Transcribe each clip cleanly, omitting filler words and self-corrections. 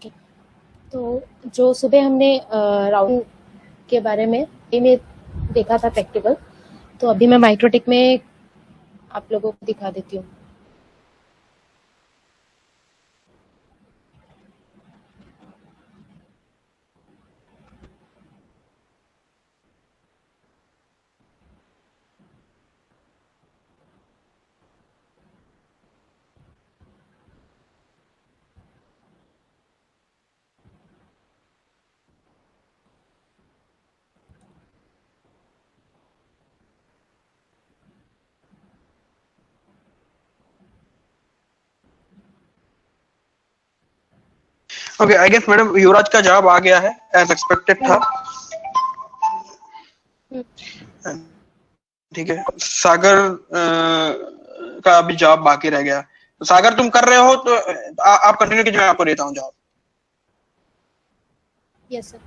Okay, तो जो सुबह हमने राउटिंग के बारे में देखा था प्रैक्टिकल, तो अभी मैं माइक्रोटिक में आप लोगों को दिखा देती हूँ। ओके, आई गेस मैडम युवराज का जवाब आ गया है, एज एक्सपेक्टेड था। ठीक है, सागर का अभी जवाब बाकी रह गया। तो सागर तुम कर रहे हो तो आप कंटिन्यू कीजिए, मैं आपको देता हूँ जवाब। Yes sir.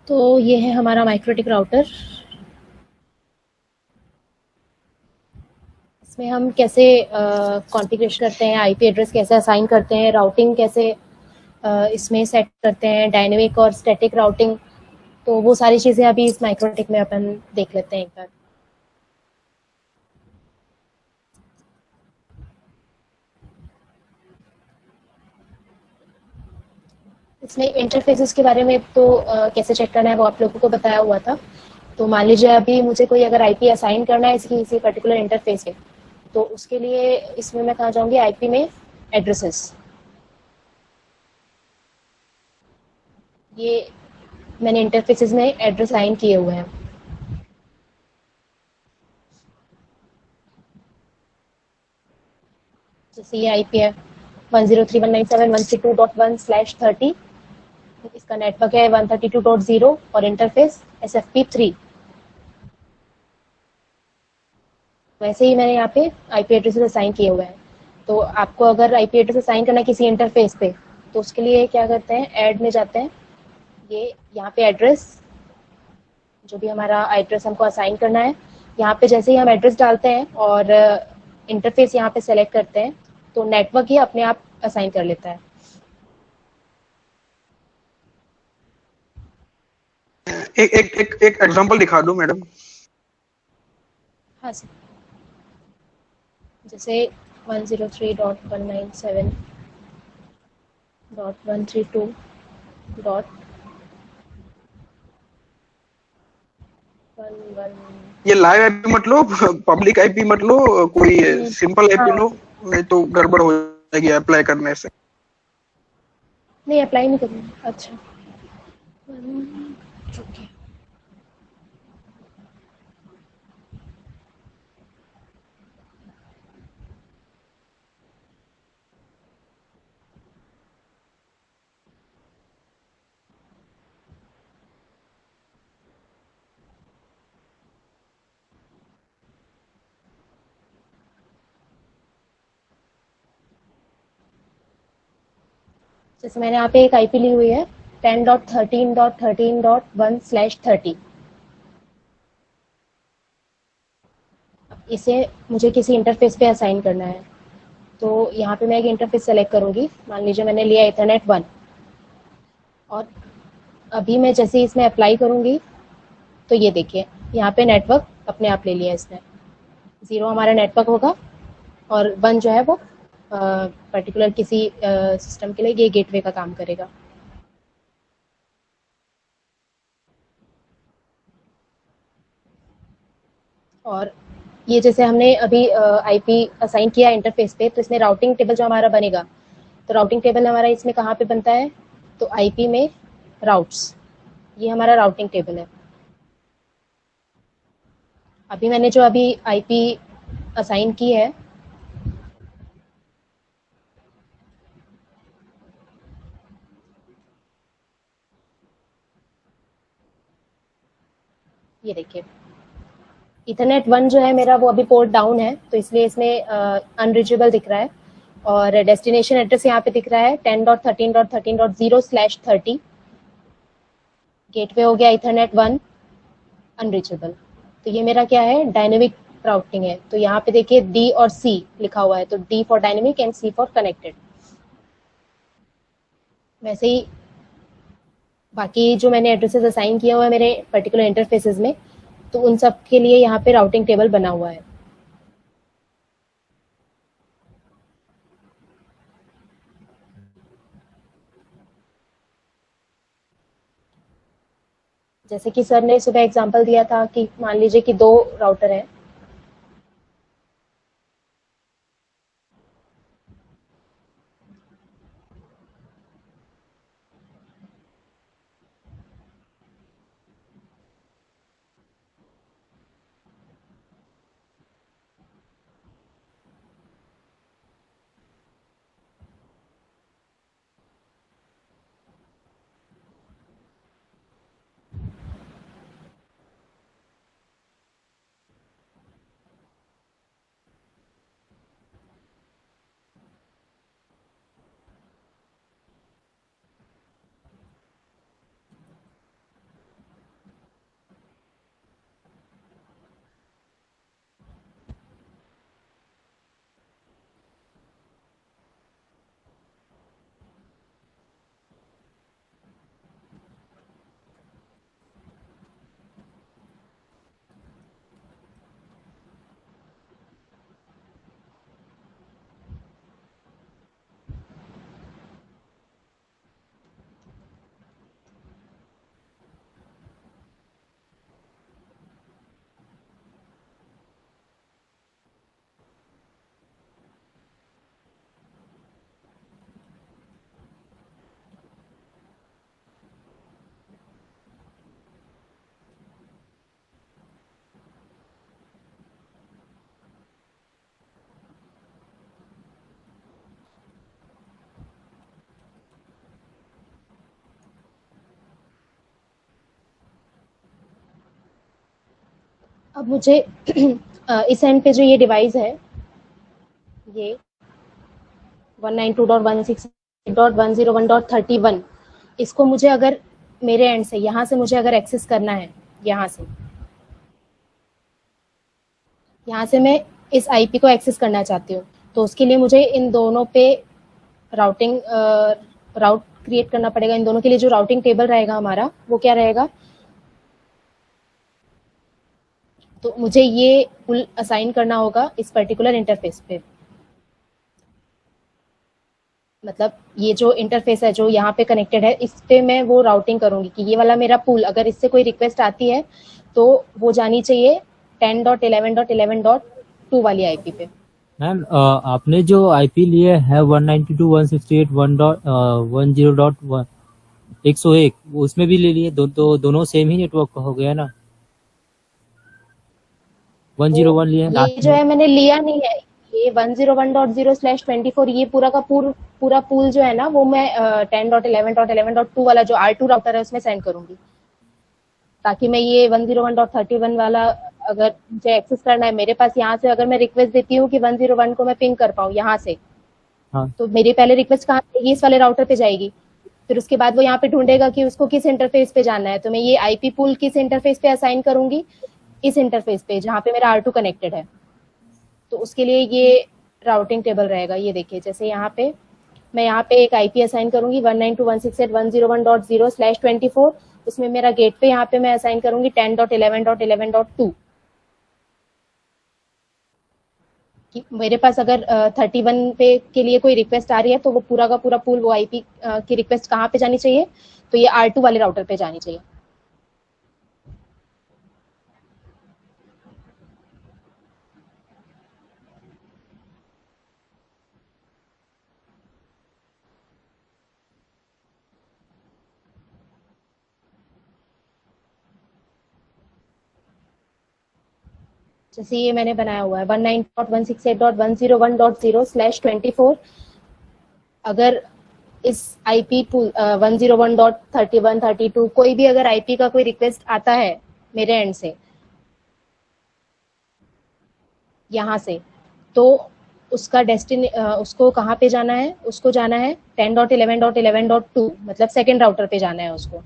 तो ये है हमारा माइक्रोटिक राउटर। इसमें हम कैसे कॉन्फ़िगरेशन करते हैं, आईपी एड्रेस कैसे असाइन करते हैं, राउटिंग कैसे इसमें सेट करते हैं, डायनेमिक और स्टैटिक राउटिंग, तो वो सारी चीज़ें अभी इस माइक्रोटिक में अपन देख लेते हैं एक बार। इसमें इंटरफेसेस के बारे में तो कैसे चेक करना है वो आप लोगों को बताया हुआ था। तो मान लीजिए अभी मुझे कोई अगर आईपी असाइन करना है इसकी किसी पर्टिकुलर इंटरफेस पे, तो उसके लिए इसमें मैं कहाँ जाऊँगी, आईपी में एड्रेसेस। ये मैंने इंटरफेसेस में एड्रेस असाइन किए हुए हैं। जैसे ये आईपी है 103.197.132.1/30, इसका नेटवर्क है 132.0 और इंटरफेस SFP3। वैसे ही मैंने यहाँ पे आईपी एड्रेसेस असाइन किए हुए हैं। तो आपको अगर आईपी एड्रेस असाइन करना है किसी इंटरफेस पे, तो उसके लिए क्या करते हैं, ऐड में जाते हैं, ये यहाँ पे एड्रेस, जो भी हमारा एड्रेस हमको असाइन करना है, यहाँ पे जैसे ही हम एड्रेस डालते हैं और इंटरफेस यहाँ पे सेलेक्ट करते हैं, तो नेटवर्क ही अपने आप असाइन कर लेता है। एक एक एक एक एग्जांपल दिखा दूं मैडम। हाँ सर। जैसे 103.197.132.11। ये लाइव आईपी मत लो, पब्लिक आईपी मत लो, कोई सिंपल आईपी हाँ, लो, नहीं तो गड़बड़ हो जाएगी अप्लाई करने से। नहीं अप्लाई नहीं करना। अच्छा, ओके। जैसे मैंने यहाँ पे एक आईपी ली हुई है 10.13.13.1/30। इसे मुझे किसी इंटरफेस पे असाइन करना है, तो यहाँ पे मैं एक इंटरफेस सेलेक्ट करूंगी। मान लीजिए मैंने लिया इथरनेट 1, और अभी मैं जैसे ही इसमें अप्लाई करूंगी, तो ये देखिए यहाँ पे नेटवर्क अपने आप ले लिया इसने। 0 हमारा नेटवर्क होगा और 1 जो है वो पर्टिकुलर किसी सिस्टम के लिए ये गेटवे का काम करेगा। और ये जैसे हमने अभी आईपी असाइन किया इंटरफेस पे, तो इसमें राउटिंग टेबल जो हमारा बनेगा, तो राउटिंग टेबल हमारा इसमें कहाँ पे बनता है, तो आईपी में राउट्स, ये हमारा राउटिंग टेबल है। अभी मैंने जो अभी आईपी असाइन की है, ये देखिए इथरनेट 1 जो है मेरा वो अभी पोर्ट डाउन है, तो इसलिए इसमें अनरीचेबल दिख रहा है। और डेस्टिनेशन एड्रेस यहाँ पे दिख रहा है 10.13.13.0/30। गेटवे हो गया इथरनेट 1 अनरीचेबल। तो ये मेरा क्या है, डायनेमिक राउटिंग है। तो यहाँ पे देखिए डी और सी लिखा हुआ है, तो D for dynamic and C for connected. वैसे ही बाकी जो मैंने एड्रेसेस असाइन किया हुआ है मेरे पर्टिकुलर इंटरफेसेस में, तो उन सब के लिए यहाँ पे राउटिंग टेबल बना हुआ है। जैसे कि सर ने सुबह एग्जांपल दिया था कि मान लीजिए कि 2 राउटर हैं, अब मुझे इस एंड पे जो ये डिवाइस है, ये 192.168.101.31, इसको मुझे अगर मेरे एंड से यहाँ से मुझे अगर एक्सेस करना है, यहाँ से मैं इस आईपी को एक्सेस करना चाहती हूँ, तो उसके लिए मुझे इन दोनों पे राउट क्रिएट करना पड़ेगा। इन दोनों के लिए जो राउटिंग टेबल रहेगा हमारा, वो क्या रहेगा, तो मुझे ये पुल असाइन करना होगा इस पर्टिकुलर इंटरफेस पे। मतलब ये जो इंटरफेस है जो यहाँ पे कनेक्टेड है, इस पे मैं वो राउटिंग करूंगी कि ये वाला मेरा पुल, अगर इससे कोई रिक्वेस्ट आती है तो वो जानी चाहिए 10.11.11.2 वाली आईपी पे। मैम आपने जो आईपी लिए है 192.168.101, उसमें भी ले लिए दोनों सेम ही नेटवर्क का हो गया ना। 101 लिए ये जो है मैंने लिया नहीं है, ये 101.0/24 ये पूरा का पूरा पूल जो है ना, वो मैं 10.11.11.2 वाला जो R2 राउटर है उसमें सेंड करूंगी, ताकि मैं ये 101.31 वाला अगर मुझे एक्सेस करना है मेरे पास, यहाँ से अगर मैं रिक्वेस्ट देती हूँ कि 101 को मैं पिंग कर पाऊँ यहाँ से, हाँ। तो मेरी पहले रिक्वेस्ट कहाँ जाएगी, इस वाले राउटर पे जाएगी। फिर उसके बाद वो यहाँ पे ढूंढेगा कि उसको किस इंटरफेस पे जाना है, तो मैं ये आईपी पूल किस इंटरफेस पे असाइन करूंगी, इस इंटरफेस पे जहाँ पे मेरा R2 कनेक्टेड है। तो उसके लिए ये राउटिंग टेबल रहेगा। ये देखिए जैसे यहाँ पे मैं यहाँ पे एक आईपी असाइन करूंगी 192.168.101.0/24, उसमें मेरा गेट पे यहाँ पे मैं असाइन करूंगी 10.11.11.2। मेरे पास अगर 31 पे के लिए कोई रिक्वेस्ट आ रही है तो वो पूरा का पूरा पूल वो आईपी की रिक्वेस्ट कहाँ पे जानी चाहिए, तो ये R2 वाले राउटर पे जानी चाहिए। जैसे ये मैंने बनाया हुआ है 19.168.101.0/24। अगर इस आईपी 101.31 32 कोई भी अगर आईपी का कोई रिक्वेस्ट आता है मेरे एंड से, यहाँ से, तो उसका उसको कहाँ पे जाना है, उसको जाना है 10.11.11.2 मतलब सेकेंड राउटर पे जाना है उसको।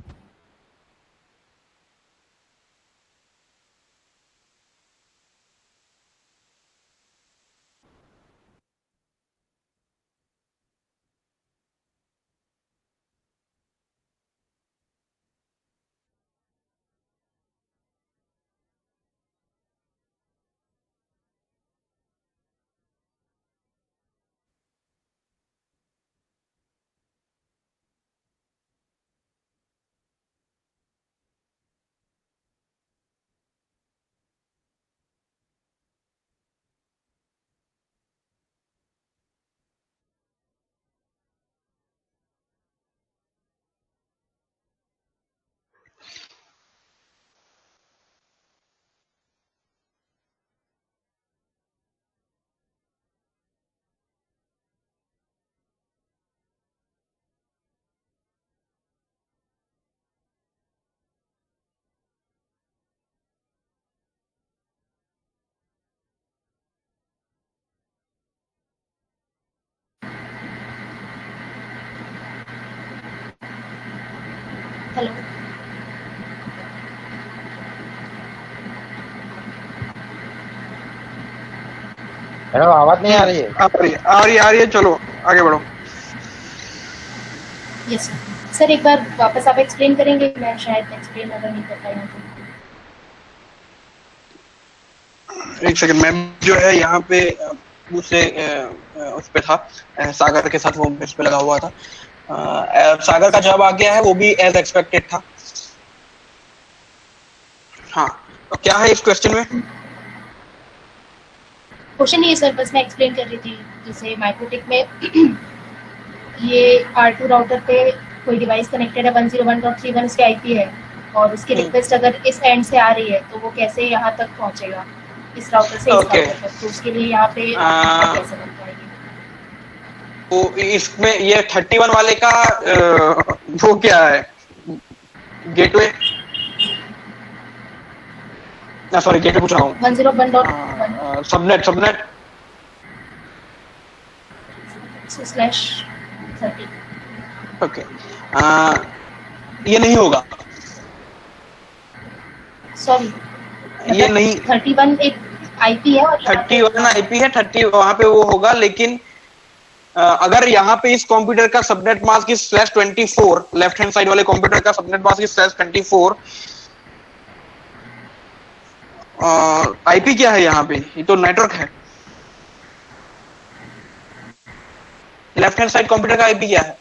हेलो, मैडम आवाज नहीं आ रही है? आ रही है, चलो आगे बढ़ो। यस सर, एक बार वापस आप एक्सप्लेन करेंगे, मैं शायद एक्सप्लेन अगर नहीं कर पाई हूँ तो। एक सेकंड, मैं जो है यहाँ पे दूसरे उस पे था, सागर के साथ वो इस पे लगा हुआ था। सागर का जवाब आ गया है, वो भी एज एक्सपेक्टेड था। हाँ, तो क्या है इस क्वेश्चन में? क्वेश्चन नहीं है सर, बस मैं एक्सप्लेन कर रही थी, जैसे माइक्रोटिक में ये R2 राउटर पे कोई डिवाइस कनेक्टेड है 101.31 इसके आईपी है, और उसकी रिक्वेस्ट अगर इस एंड से आ रही है तो वो कैसे यहाँ तक पहुँचेगा, इस राउटर से इस राउटर तक, तो उसके लिए यहाँ पे कैसे बन पाएगी? तो इसमें ये 31 वाले का वो क्या है, गेटवे? ना सॉरी, गेटवे पूछ रहा हूँ। 101.1 सबनेट /30। ओके, ये नहीं होगा, सॉरी, ये नहीं। 31 एक आईपी है और 31 आईपी है, 30 वहां पे वो होगा, लेकिन अगर यहाँ पे इस कंप्यूटर का subnet mask is /24, left hand side वाले कंप्यूटर का सबनेट मास्क इज /24, आईपी क्या है यहाँ पे? ये तो नेटवर्क है। लेफ्ट हैंड साइड कंप्यूटर का आईपी क्या है?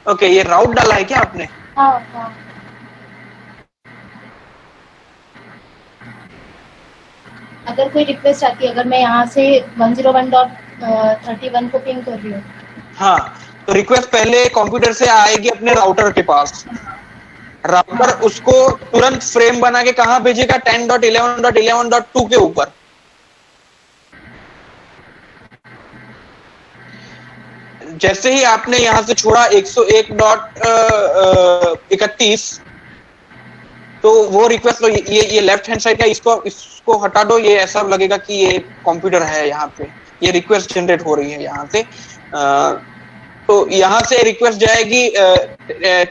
ओके, ये राउट डाला है क्या आपने? हाँ। अगर कोई रिक्वेस्ट आती है, अगर मैं यहाँ से 101.31 को पिंग कर रही हूँ, हाँ, तो रिक्वेस्ट पहले कंप्यूटर से आएगी अपने राउटर के पास। राउटर उसको तुरंत फ्रेम बना के कहाँ भेजेगा? 10.11.11.2 के ऊपर। जैसे ही आपने यहां से छोड़ा 101.31, तो वो रिक्वेस्ट, तो ये लेफ्ट हैंड साइड का, इसको हटा दो, ये ऐसा लगेगा कि ये कंप्यूटर है, यहाँ पे ये रिक्वेस्ट जनरेट हो रही है यहाँ से। तो यहाँ से रिक्वेस्ट जाएगी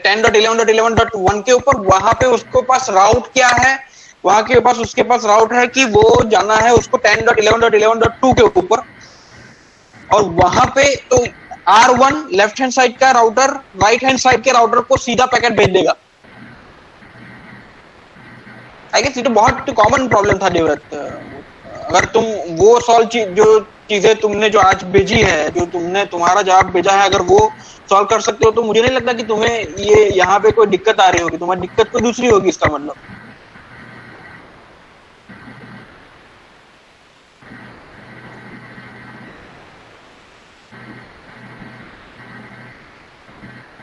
10.11.11.1 के ऊपर। वहां पे उसको पास राउट क्या है? वहां के पास उसके पास राउट है कि वो जाना है उसको 10.11.11.2 के ऊपर, और वहां पे तो R1 लेफ्ट हैंड साइड का राउटर राइट हैंड साइड के राउटर को सीधा पैकेट भेज देगा। आई गेस ये तो बहुत कॉमन प्रॉब्लम था देवव्रत। अगर तुम वो जो चीजें तुमने जो आज भेजी है, जो तुमने तुम्हारा जवाब भेजा है, अगर वो सॉल्व कर सकते हो, तो मुझे नहीं लगता कि तुम्हें ये यहाँ पे कोई दिक्कत आ रही होगी। तुम्हारी दिक्कत कोई दूसरी होगी, इसका मतलब।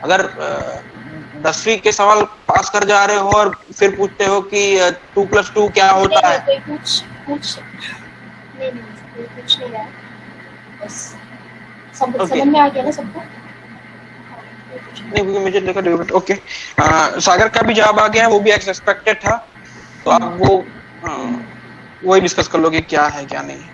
अगर 10वीं के सवाल पास कर जा रहे हो और फिर पूछते हो कि 2+2 क्या होता है? कोई पूछ नहीं, कोई पूछ नहीं रहा, बस समझ में आ गया ना सबको? नहीं, क्योंकि मुझे देखा डेविड। ओके, सागर का भी जवाब आ गया है, वो भी एक्सपेक्टेड था। तो आप वही डिस्कस कर लोगे क्या है क्या नहीं है।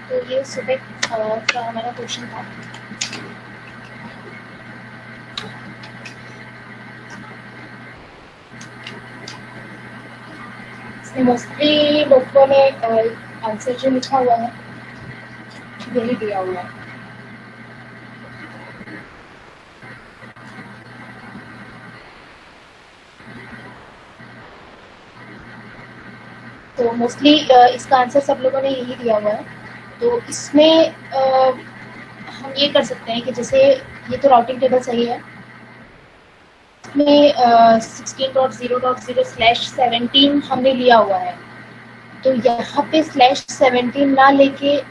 तो ये सुबह का हमारा क्वेश्चन था। इसमें मोस्टली लोगों ने आंसर जो लिखा हुआ है यही दिया हुआ है। तो मोस्टली इसका आंसर सब लोगों ने यही दिया हुआ है। तो इसमें हम ये कर सकते हैं कि जैसे ये तो राउटिंग टेबल सही है, इसमें 16.0.0/17 हमने लिया हुआ है। तो यहाँ पे /17 ना लेके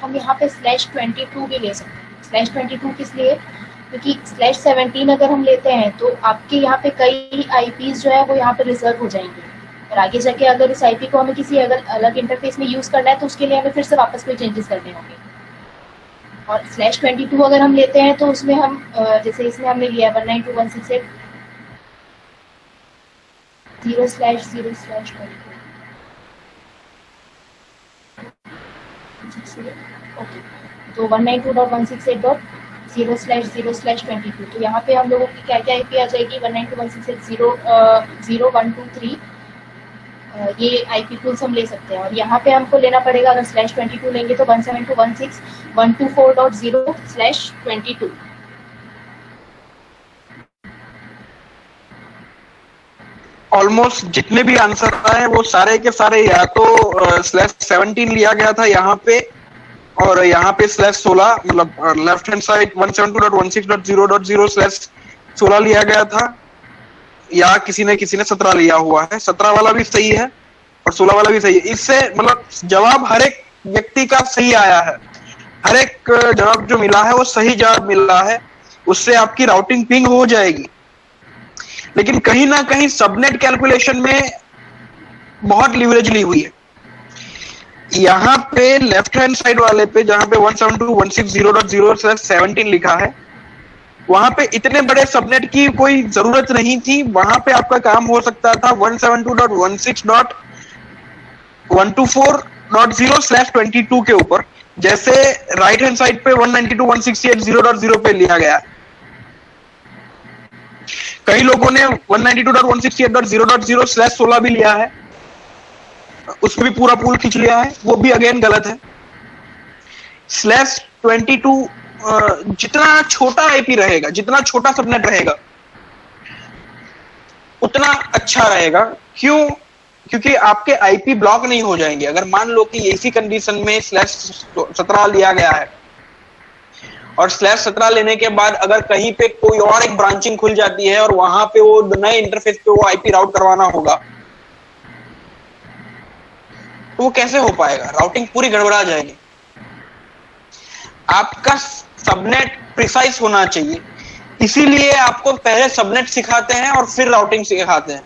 हम यहाँ पे /22 भी ले सकते हैं। /22 किस लिए? क्योंकि /17 अगर हम लेते हैं तो आपके यहाँ पे कई आईपीज जो है वो यहाँ पे रिजर्व हो जाएंगे, और आगे जाके अगर इस आईपी को हमें किसी अगर अलग इंटरफेस में यूज करना है तो उसके लिए हमें फिर से वापस कोई चेंजेस करने होंगे। और /22 अगर हम लेते हैं तो उसमें हम जैसे इसमें हमने लिया 192.168.0/0/22। ओके, तो 192.168.0/0/22। तो यहाँ पे हम लोगों की क्या क्या आईपी आ जाएगी? 192.168.0.123 ये आईपी पूल्स हम ले सकते हैं। और यहाँ पे हमको लेना पड़ेगा, अगर /22 लेंगे तो 172.168.124.0/22। ऑलमोस्ट जितने भी आंसर आए वो सारे के सारे या तो /17 लिया गया था यहाँ पे, और यहाँ पे /16 मतलब लेफ्ट हैंड साइड 172.168.0.0/16 लिया गया था, या किसी ने 17 लिया हुआ है। 17 वाला भी सही है और 16 वाला भी सही है। इससे मतलब जवाब हर एक व्यक्ति का सही आया है, हर एक जवाब जो मिला है वो सही जवाब मिला है, उससे आपकी राउटिंग पिंग हो जाएगी। लेकिन कहीं ना कहीं सबनेट कैलकुलेशन में बहुत लीवरेज ली हुई है। यहाँ पे लेफ्ट हैंड साइड वाले पे जहां पे 172.160.0/17 लिखा है, वहां पे इतने बड़े सबनेट की कोई जरूरत नहीं थी। वहां पे आपका काम हो सकता था 172.168.124.0/22 के ऊपर, जैसे राइट हैंड साइड पे 192.168.0.0 पे लिया गया। कई लोगों ने 192.168.0.0/16 भी लिया है, उसमें भी पूरा पूल खींच लिया है, वो भी अगेन गलत है। /22 जितना छोटा आईपी रहेगा, जितना छोटा सबनेट रहेगा उतना अच्छा रहेगा। क्यों? क्योंकि आपके आईपी ब्लॉक नहीं हो जाएंगे। अगर मान लो कि इसी कंडीशन में /17 लिया गया है और /17 लेने के बाद अगर कहीं पे कोई और एक ब्रांचिंग खुल जाती है और वहां पे वो नए इंटरफेस पे वो आईपी राउट करवाना होगा, तो वो कैसे हो पाएगा? राउटिंग पूरी गड़बड़ा जाएगी। आपका सबनेट प्रिसाइज होना चाहिए, इसीलिए आपको पहले सबनेट सिखाते हैं और फिर राउटिंग सिखाते हैं,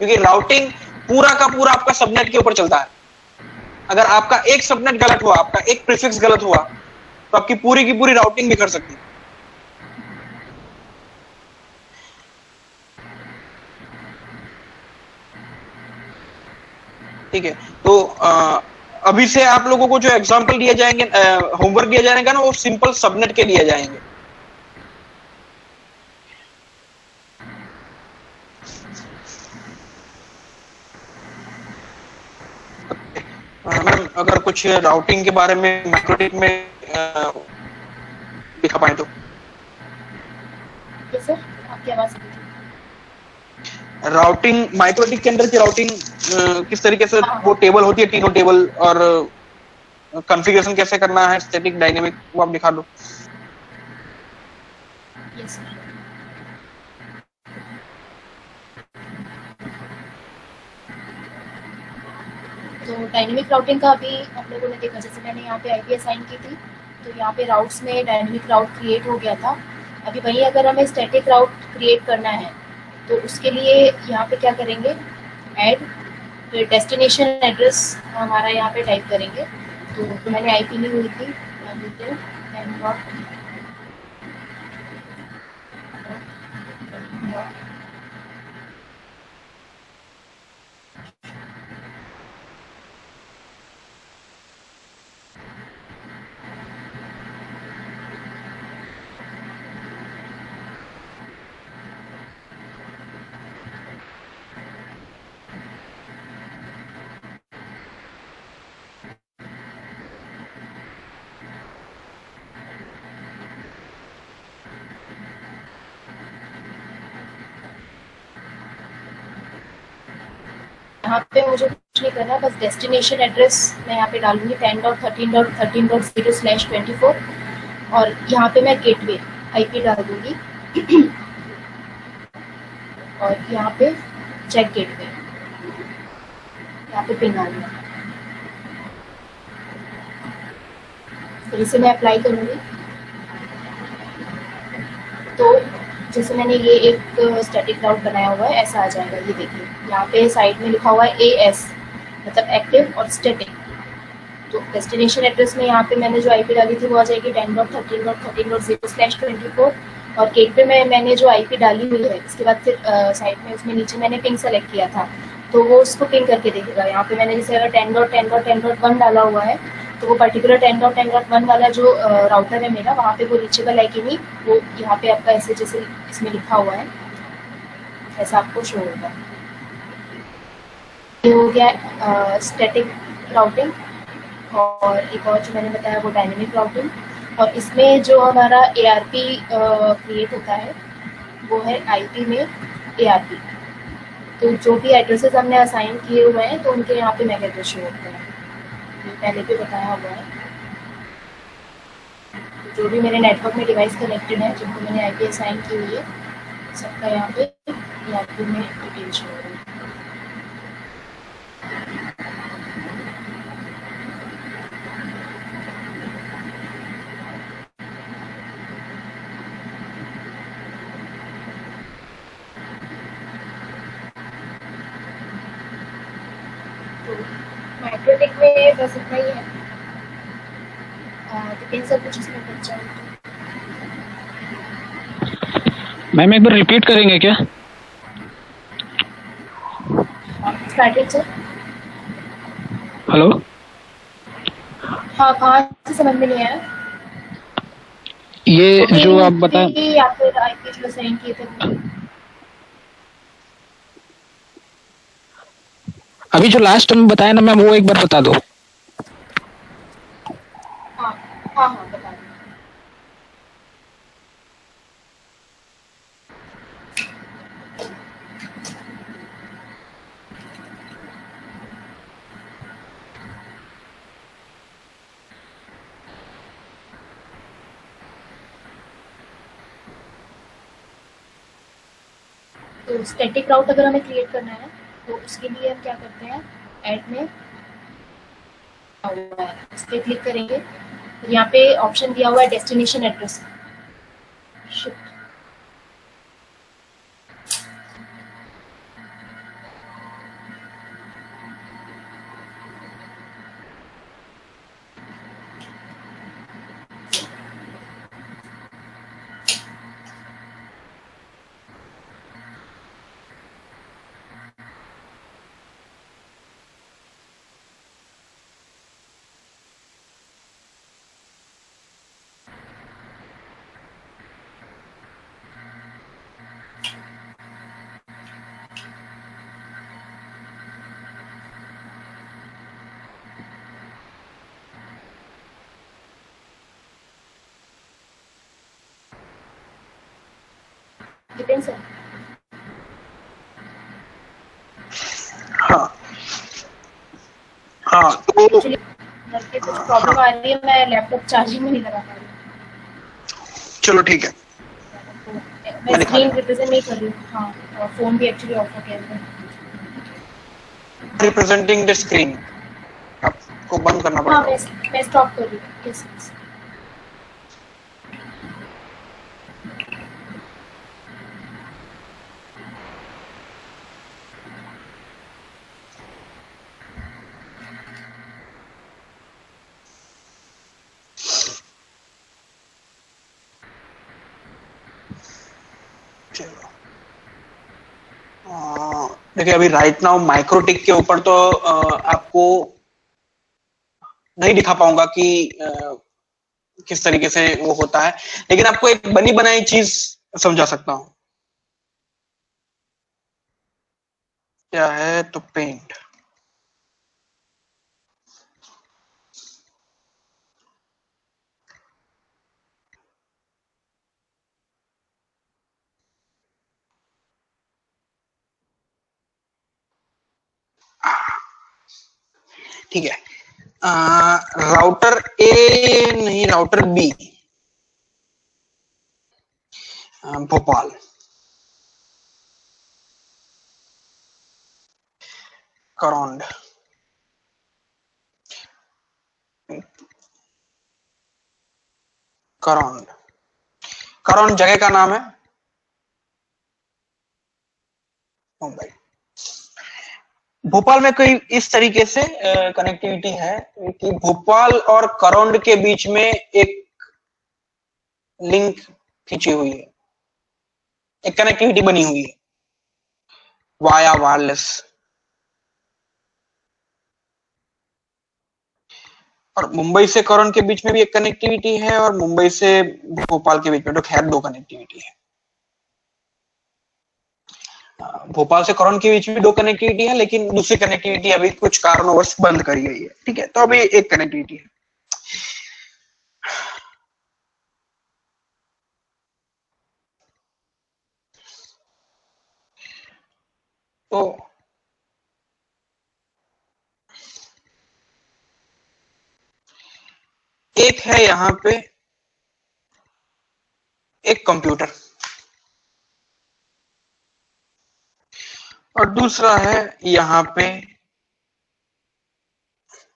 क्योंकि राउटिंग पूरा का पूरा आपका सबनेट के ऊपर चलता है। अगर आपका एक सबनेट गलत हुआ, आपका एक प्रीफिक्स गलत हुआ, तो आपकी पूरी की पूरी राउटिंग भी कर सकती है। ठीक है, तो अभी से आप लोगों को जो एग्जांपल दिए जाएंगे, होमवर्क दिया जाएगा ना, वो सिंपल सबनेट के दिए जाएंगे। मैम, अगर कुछ राउटिंग के बारे में माइक्रोटिक में दिखा पाए तो। सर आपकी आवाज नहीं राउटिंग माइक्रोटिक के अंदर की राउटिंग किस तरीके से हाँ वो टेबल होती है, तीनों टेबल, और कॉन्फ़िगरेशन कैसे करना है, स्टैटिक डायनेमिक, वो आप दिखा दो। Yes sir. तो डायनेमिक राउटिंग का अभी आप लोगों ने देखा, जैसे मैंने यहाँ पे आईपी असाइन की थी तो यहाँ पे राउट्स में डायनेमिक राउट क्रिएट हो गया था। अभी वहीं अगर हमें स्टैटिक राउट क्रिएट करना है तो उसके लिए यहाँ पे क्या करेंगे, ऐड, फिर डेस्टिनेशन एड्रेस हमारा यहाँ पे टाइप करेंगे। तो मैंने आईपी ली हुई थी, यहाँ पे मुझे कुछ नहीं करना, बस डेस्टिनेशन एड्रेस मैं यहाँ पे डालूंगी 10.13.13.0/24 और यहाँ पे मैं गेटवे आईपी डाल दूंगी और यहाँ पे चेक गेटवे, यहाँ पे पिन आ गया। फिर इसे मैं अप्लाई करूँगी तो जैसे मैंने ये एक स्टैटिक राउट बनाया हुआ है, ऐसा आ जाएगा। ये देखिए यहाँ पे साइड में लिखा हुआ है AS, मतलब एक्टिव और स्टैटिक। तो डेस्टिनेशन एड्रेस में यहाँ पे मैंने जो आईपी डाली थी वो आ जाएगी 10.13.13.0/24 और गेटवे में मैंने जो आईपी डाली हुई है इसके बाद फिर साइड में उसमें नीचे मैंने पिंग सेलेक्ट किया था तो वो उसको पिंग करके देखेगा। यहाँ पे मैंने जैसे अगर 10.10.10.1 डाला हुआ है तो वो पर्टिकुलर 10.10.1 वाला जो राउटर है मेरा, वहाँ पे वो रीचेबल है कि नहीं, वो यहाँ पे आपका ऐसे जैसे इसमें लिखा हुआ है ऐसा आपको शो होगा। ये हो गया स्टैटिक राउटिंग। और एक और जो मैंने बताया वो डायनेमिक राउटिंग, और इसमें जो हमारा ARP क्रिएट होता है वो है आईपी में ARP। तो जो भी एड्रेसेस हमने असाइन किए हुए हैं तो उनके यहाँ पे मैक एड्रेस शो होता है, ये पहले भी बताया हुआ है। जो भी मेरे नेटवर्क में डिवाइस कनेक्टेड है जिनको मैंने आईपी असाइन की हुई है सबका यहाँ पे ARP में डिटेल शो हो रही है। माइक्रोटेक में बस इतना ही है, डिपेंड सब कुछ इसमें बच्चा है। मैम एक बार रिपीट करेंगे क्या? स्टार्टिंग से। हेलो, हाँ कहाँ से समझ में नहीं आया? ये जो आप बताएं, या फिर आईपी जो असाइन किए थे अभी जो लास्ट में बताया ना मैम, वो एक बार बता दो। हाँ हाँ हाँ बता दो। तो स्टैटिक राउट अगर हमें क्रिएट करना है तो उसके लिए हम क्या करते हैं, ऐड में इस पर क्लिक करेंगे। यहाँ पे ऑप्शन दिया हुआ है डेस्टिनेशन एड्रेस, शिफ्ट डिपेंड्स है। हाँ हाँ तो एक्चुअली घर पे कुछ प्रॉब्लम आ रही है, मैं लैपटॉप चार्जिंग में नहीं लगा पा रही चलो ठीक है, हूँ, तो मैं मैं दिखा स्क्रीन देता रिप्रेजेंट नहीं कर रही हूँ। हाँ, और फोन भी एक्चुअली ऑफ हो गया है। हूँ। रिप्रेजेंटिंग द स्क्रीन, आपको बंद करना हाँ, पड़ेगा वो। मैं स्टॉप कर रही हूँ। Yes yes. चलो देखिए, अभी राइट नाउ माइक्रोटिक के ऊपर तो आपको नहीं दिखा पाऊंगा कि किस तरीके से वो होता है, लेकिन आपको एक बनी बनाई चीज समझा सकता हूँ। क्या है तो पेंट, ठीक है। राउटर ए नहीं, राउटर बी, भोपाल, करौंड, करौंड, करौंड जगह का नाम है, मुंबई। भोपाल में कोई इस तरीके से कनेक्टिविटी है कि भोपाल और करौंड के बीच में एक लिंक खींची हुई है, एक कनेक्टिविटी बनी हुई है वाया वायरलेस। और मुंबई से करौंड के बीच में भी एक कनेक्टिविटी है, और मुंबई से भोपाल के बीच में तो खैर दो कनेक्टिविटी है। भोपाल से करौंड के बीच में दो कनेक्टिविटी है, लेकिन दूसरी कनेक्टिविटी अभी कुछ कारणवश बंद करी गई है। ठीक है, तो अभी एक कनेक्टिविटी है। तो एक है यहां पे एक कंप्यूटर, और दूसरा है यहां पे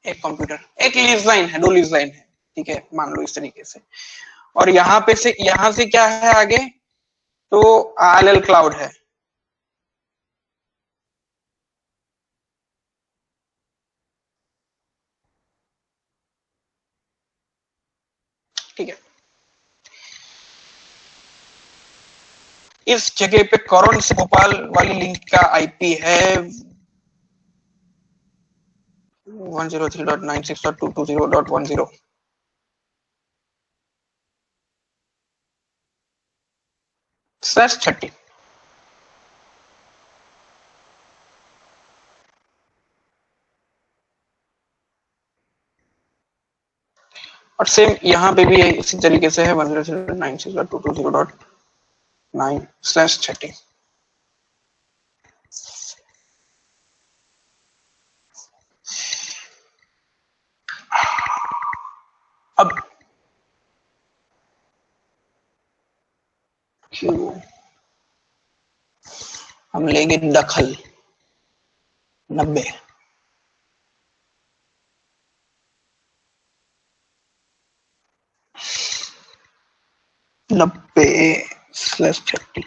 एक कंप्यूटर। एक लीज लाइन है, दो लीज लाइन है, ठीक है, मान लो इस तरीके से। और यहां से क्या है आगे, तो ILL क्लाउड है। ठीक है, इस जगह पे करौंड से भोपाल वाली लिंक का IP है 103.96.220.10 /30। और सेम यहाँ पे भी इसी तरीके से है 103.96.220.9/30। अब क्यों हम लेंगे दखल 90, 90/30।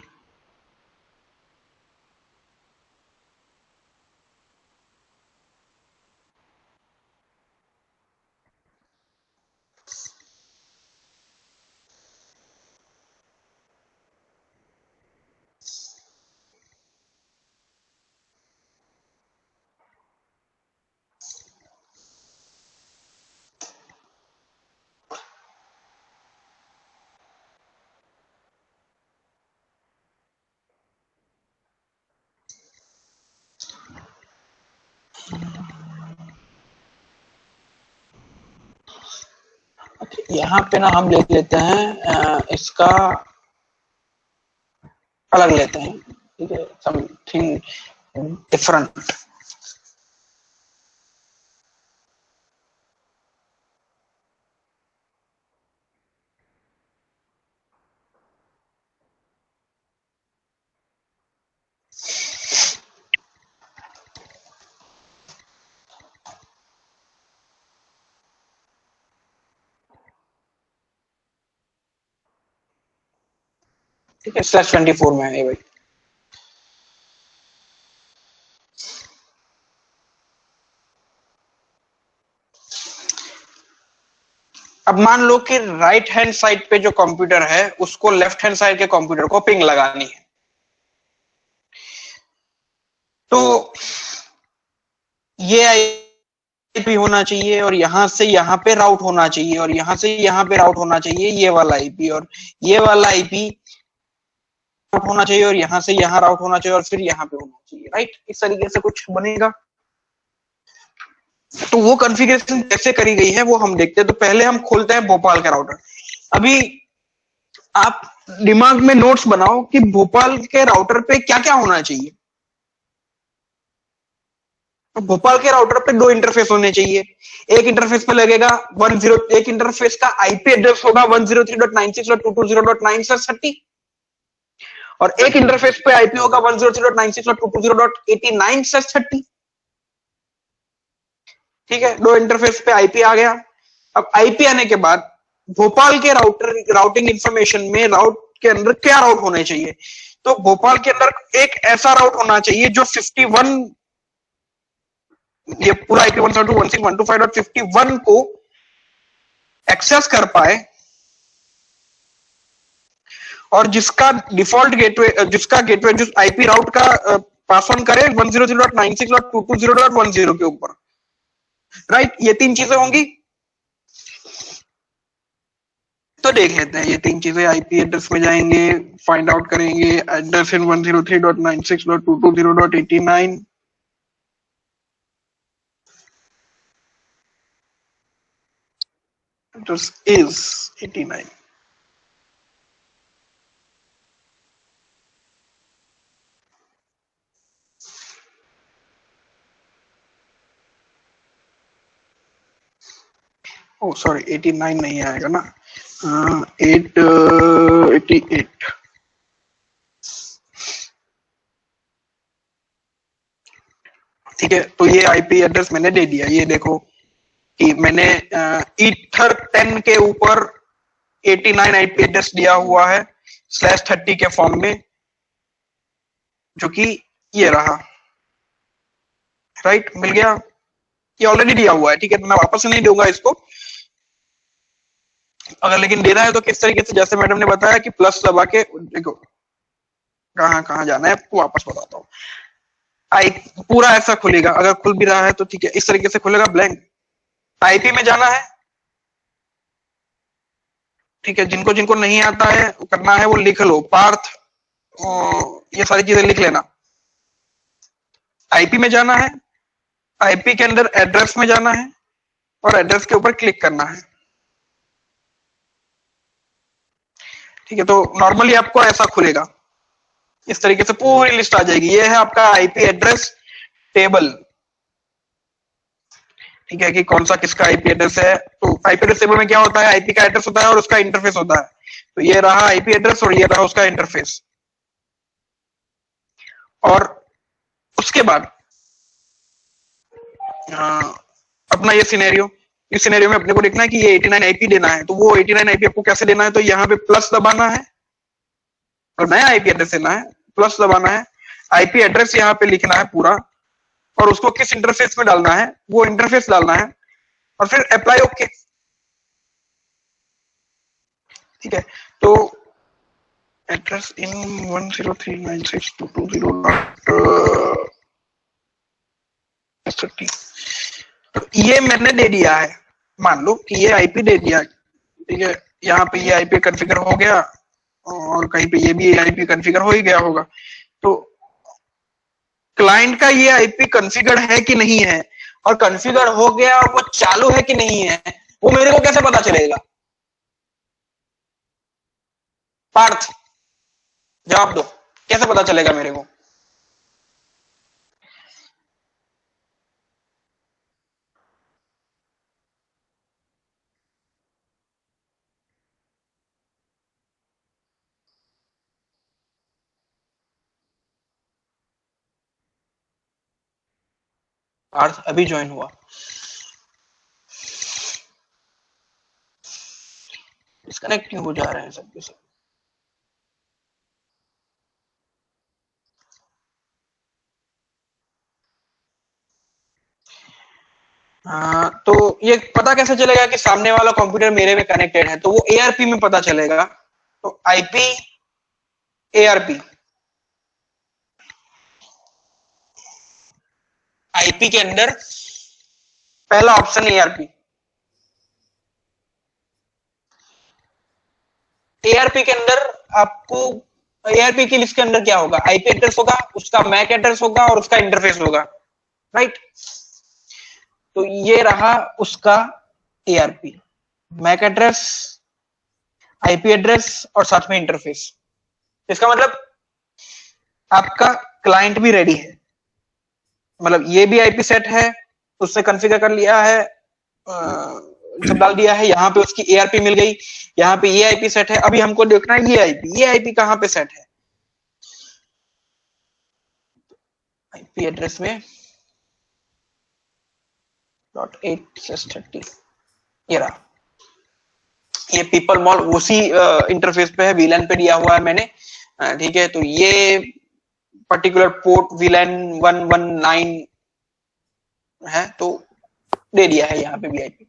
यहाँ पे ना हम ले लेते हैं इसका अलग लेते हैं, ठीक है, समथिंग डिफरेंट। ठीक है, /24 में है भाई। अब मान लो कि राइट हैंड साइड पे जो कंप्यूटर है उसको लेफ्ट हैंड साइड के कंप्यूटर को पिंग लगानी है, तो ये आईपी होना चाहिए और यहां से यहां पे राउट होना चाहिए और यहां से यहां पे राउट होना चाहिए ये वाला आईपी, और ये वाला आईपी राउट होना चाहिए और यहां से यहां राउट होना चाहिए और फिर यहां पे होना चाहिए, राइट। इस तरीके से कुछ बनेगा। तो वो कॉन्फ़िगरेशन कैसे करी गई है वो हम देखते हैं। तो पहले हम खोलते हैं भोपाल का राउटर। अभी आप दिमाग में नोट्स बनाओ कि भोपाल के राउटर पे क्या क्या होना चाहिए। तो भोपाल के राउटर पे 2 इंटरफेस होने चाहिए। एक इंटरफेस पे लगेगा 10, एक इंटरफेस का आईपी एड्रेस होगा 103.96.220.9/30 और एक इंटरफेस पे आईपी होगा 103.96.220.89/30। ठीक है, 2 इंटरफेस पे आईपी आ गया। अब आईपी आने के बाद भोपाल के राउटिंग इंफॉर्मेशन में राउट के अंदर क्या राउट होने चाहिए। तो भोपाल के अंदर एक ऐसा राउट होना चाहिए जो 51, ये पूरा आईपी 172.168.125.51 को एक्सेस कर पाए और जिसका डिफॉल्ट गेटवे, जिसका गेटवे जिस आईपी राउट का पास ऑन करे 103.96.220.10 के ऊपर, राइट। ये 3 चीजें होंगी। तो देख लेते हैं ये 3 चीजें। आईपी एड्रेस में जाएंगे, फाइंड आउट करेंगे address in 103.96.220.89, address is 89। Oh sorry 89 नहीं आएगा ना, 88। ठीक है, तो ये आईपी एड्रेस मैंने दे दिया। ये देखो कि मैंने ईथर 10 के ऊपर 89 आईपी एड्रेस दिया हुआ है /30 के फॉर्म में, जो कि ये रहा, राइट। मिल गया, ये ऑलरेडी दिया हुआ है। ठीक है, तो मैं वापस नहीं दूंगा इसको। अगर लेकिन देना है तो किस तरीके से, जैसे मैडम ने बताया कि प्लस दबा के, देखो कहां कहां जाना है आपको वापस बताता हूँ। आई पूरा ऐसा खुलेगा, अगर खुल भी रहा है तो ठीक है, इस तरीके से खुलेगा ब्लैंक। आईपी में जाना है, ठीक है। जिनको जिनको नहीं आता है करना है वो लिख लो, पार्थ ये सारी चीजें लिख लेना। आईपी में जाना है, आईपी के अंदर एड्रेस में जाना है और एड्रेस के ऊपर क्लिक करना है। ठीक है, तो नॉर्मली आपको ऐसा खुलेगा, इस तरीके से पूरी लिस्ट आ जाएगी। ये है आपका आईपी एड्रेस टेबल। ठीक है, कि कौन सा किसका आईपी एड्रेस है। तो आईपी एड्रेस टेबल में क्या होता है, आईपी का एड्रेस होता है और उसका इंटरफेस होता है। तो ये रहा आईपी एड्रेस और ये रहा उसका इंटरफेस। और उसके बाद अपना ये सिनेरियो, इस सिनेरियो में अपने को देखना है कि ये 89 आईपी देना है। तो वो 89 आईपी आपको कैसे देना है, तो यहाँ पे प्लस दबाना है और नया आईपी एड्रेस देना है, प्लस दबाना है, आईपी एड्रेस यहाँ पे लिखना है पूरा और उसको किस इंटरफेस में डालना है वो इंटरफेस डालना है और फिर अप्लाई ओके। ठीक है, तो एड्रेस इन 103.96.220.30 ये मैंने दे दिया है। मान लो कि ये आईपी दे दिया, ठीक है। यहाँ पे ये आईपी कॉन्फ़िगर हो गया और कहीं पे ये भी आईपी कॉन्फ़िगर हो ही गया होगा। तो क्लाइंट का ये आईपी कॉन्फ़िगर है कि नहीं है और कॉन्फ़िगर हो गया वो चालू है कि नहीं है, वो मेरे को कैसे पता चलेगा? पार्थ जवाब दो, कैसे पता चलेगा मेरे को? पार्थ अभी ज्वाइन हुआ, डिस्कनेक्ट क्यों हो जा रहे हैं सब के सब? तो ये पता कैसे चलेगा कि सामने वाला कंप्यूटर मेरे में कनेक्टेड है? तो वो एआरपी में पता चलेगा। तो आईपी एआरपी, आईपी के अंदर पहला ऑप्शन एआरपी। एआरपी के अंदर आपको, एआरपी की लिस्ट के अंदर क्या होगा? आईपी एड्रेस होगा, उसका मैक एड्रेस होगा और उसका इंटरफेस होगा, राइट? तो ये रहा उसका ARP, MAC address, IP address और साथ में इंटरफेस। इसका मतलब आपका क्लाइंट भी रेडी है, मतलब ये भी आईपी सेट है, उससे कॉन्फ़िगर कर लिया है, सब डाल दिया है, यहाँ पे उसकी एआरपी मिल गई, यहाँ पे ये आईपी सेट है। अभी हमको देखना है ये आईपी कहाँ पे सेट है। आईपी एड्रेस में .8/30 ये रहा, ये पीपल मॉल उसी इंटरफेस पे है, वीलैन पे दिया हुआ है मैंने, ठीक है? तो ये पर्टिकुलर पोर्ट वीलैन 119 है, तो दे दिया है यहाँ पे भी आईपी।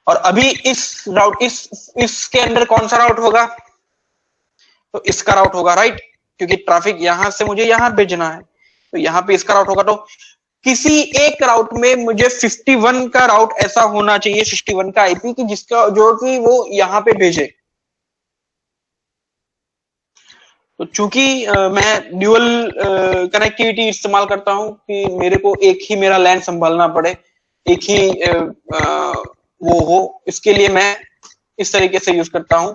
और अभी इस राउट, इसके अंदर कौन सा राउट होगा? तो इसका राउट होगा, राइट? क्योंकि ट्रैफिक यहां से मुझे यहां भेजना है, तो यहाँ पे इसका राउट होगा। तो किसी एक राउट में मुझे 51 का राउट ऐसा होना चाहिए, 61 का आईपी, कि जिसका जो कि वो यहाँ पे भेजे। तो चूंकि मैं ड्यूअल कनेक्टिविटी इस्तेमाल करता हूं कि मेरे को एक ही मेरा लैन संभालना पड़े, एक ही वो हो, इसके लिए मैं इस तरीके से यूज करता हूं।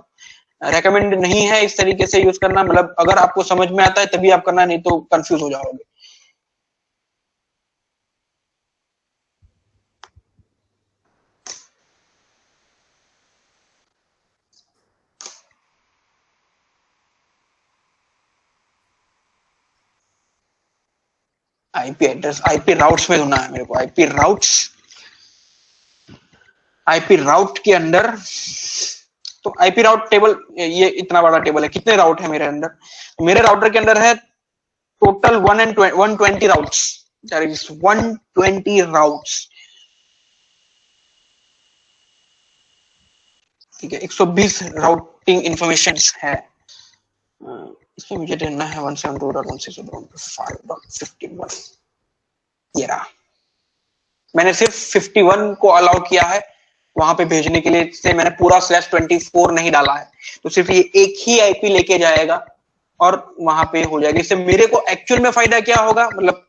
रेकमेंड नहीं है इस तरीके से यूज करना, मतलब अगर आपको समझ में आता है तभी आप करना, नहीं तो कंफ्यूज हो जाओगे। आईपी एड्रेस, आईपी राउट्स में ढूंढना है मेरे को। आईपी राउट के अंदर, तो आईपी राउट टेबल, ये इतना बड़ा टेबल है, कितने राउट है मेरे अंदर? मेरे राउटर के अंदर है total 120 routes, that is 120 routes, ठीक है? 120 राउटिंग इंफॉर्मेशन है। इसमें मुझे ढूंढना है 172.168.5.51, ये रहा। मैंने सिर्फ 51 को अलाउ किया है वहां पे भेजने के लिए, से मैंने पूरा /24 नहीं डाला है, तो सिर्फ ये एक ही आईपी लेके जाएगा और वहां पे हो जाएगा। इससे मेरे को एक्चुअल में फायदा क्या होगा, मतलब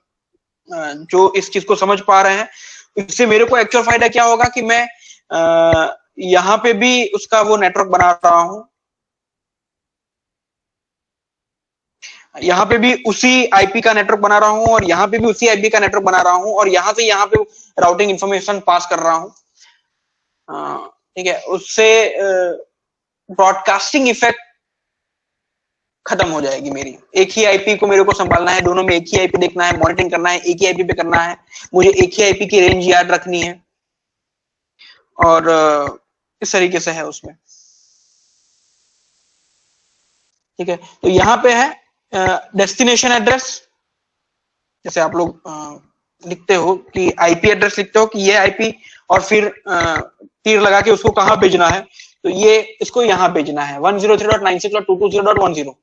जो इस चीज को समझ पा रहे हैं, इससे मेरे को एक्चुअल फायदा क्या होगा कि मैं यहाँ पे भी उसका वो नेटवर्क बना रहा हूं, यहाँ पे भी उसी आईपी का नेटवर्क बना रहा हूं और यहाँ पे भी उसी आईपी का नेटवर्क बना रहा हूं और यहाँ से यहाँ पे राउटिंग इंफॉर्मेशन पास कर रहा हूं, ठीक है? उससे ब्रॉडकास्टिंग इफेक्ट खत्म हो जाएगी मेरी। एक ही आईपी को मेरे को संभालना है, दोनों में एक ही आईपी देखना है, मॉनिटरिंग करना है, एक ही आईपी पे करना है, मुझे एक ही आईपी की रेंज याद रखनी है, और इस तरीके से है उसमें, ठीक है? तो यहाँ पे है डेस्टिनेशन एड्रेस, जैसे आप लोग लिखते हो कि आईपी एड्रेस लिखते हो कि ये आईपी, और फिर तीर लगा के उसको कहाँ भेजना है, तो ये इसको यहाँ भेजना है 103.96.220.10,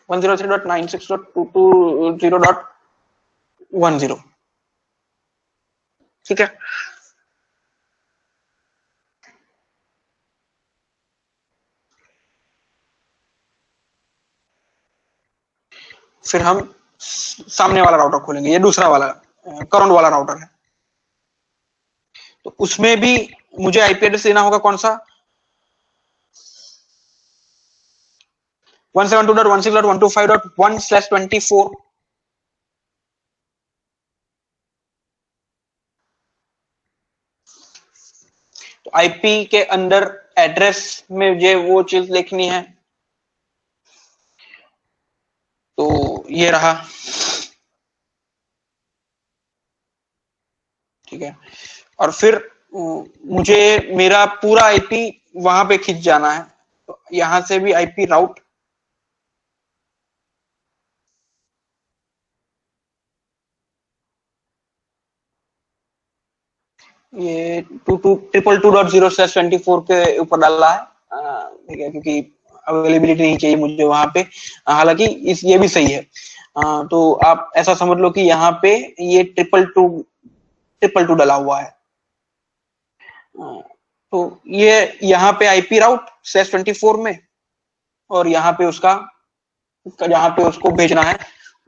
103.96.220.10, ठीक है? फिर हम सामने वाला राउटर खोलेंगे, ये दूसरा वाला करंट वाला राउटर है, तो उसमें भी मुझे आईपी एड्रेस देना होगा, कौन सा? 172.168.125.1/24। तो आईपी के अंदर एड्रेस में मुझे वो चीज लिखनी है, तो ये रहा, ठीक है। और फिर मुझे मेरा पूरा आईपी वहां पे खिंच जाना है, तो यहां से भी आईपी राउट ये 222.2.0/24 के ऊपर डाला है, ठीक है, क्योंकि अवेलेबिलिटी नहीं चाहिए मुझे वहां पे। हालांकि इस ये भी सही है। तो आप ऐसा समझ लो कि यहाँ पे ये 222 डाला हुआ है। तो ये यहाँ पे आईपी राउट /24 में, और यहाँ पे उसका जहां पे उसको भेजना है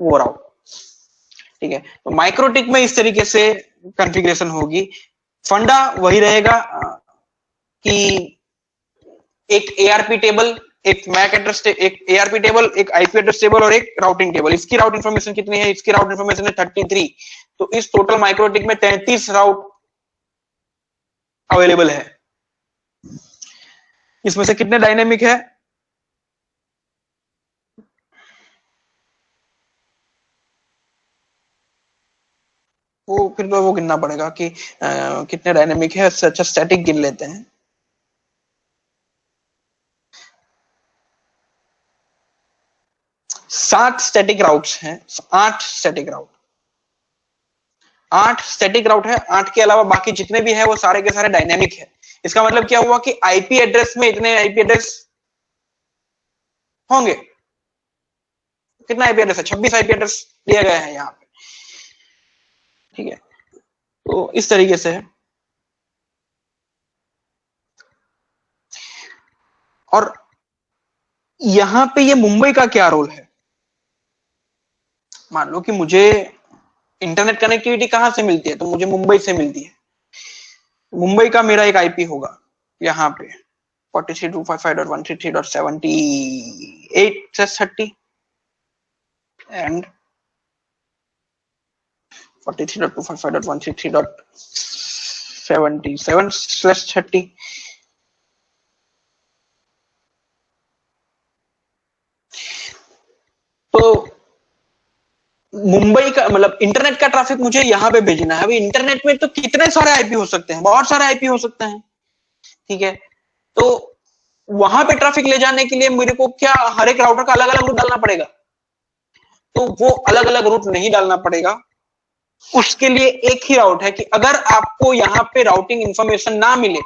वो राउट, ठीक है। तो माइक्रोटिक में इस तरीके से कॉन्फ़िगरेशन होगी। फंडा वही रहेगा कि एक एआरपी टेबल, एक मैक एड्रेस, एक एआरपी टेबल, एक आईपी एड्रेस टेबल और एक राउटिंग टेबल। इसकी राउट इन्फॉर्मेशन कितनी है? इसकी राउट इन्फॉर्मेशन है 33। तो इस टोटल माइक्रोटिक में 33 राउट अवेलेबल है। इसमें से कितने डायनेमिक है? वो फिर तो वो गिनना पड़ेगा कि कितने डायनेमिक है। अच्छा स्टैटिक गिन लेते हैं। सात स्टैटिक राउट्स हैं, 8 स्टैटिक राउट, 8 स्टैटिक राउट है। 8 के अलावा बाकी जितने भी है वो सारे के सारे डायनेमिक है। इसका मतलब क्या हुआ कि आईपी एड्रेस में इतने आईपी एड्रेस होंगे। कितना आईपी एड्रेस है? 26 आईपी एड्रेस दिए गए हैं यहाँ पे, ठीक है। तो इस तरीके से है। और यहां पे ये मुंबई का क्या रोल है? मान लो कि मुझे इंटरनेट कनेक्टिविटी कहां से मिलती है, तो मुझे मुंबई से मिलती है। मुंबई का मेरा एक आईपी होगा यहाँ पे 43.255.133.78/30 एंड 43.255.133.77/30। तो मुंबई का मतलब इंटरनेट का ट्रैफिक मुझे यहां पे भेजना है। अभी इंटरनेट में तो कितने सारे आईपी हो सकते हैं, बहुत सारे आईपी हो सकते हैं, ठीक है। तो वहां पे ट्रैफिक ले जाने के लिए मेरे को क्या हर एक राउटर का अलग अलग रूट डालना पड़ेगा? तो वो अलग अलग रूट नहीं डालना पड़ेगा। उसके लिए एक ही राउट है कि अगर आपको यहां पे राउटिंग इंफॉर्मेशन ना मिले,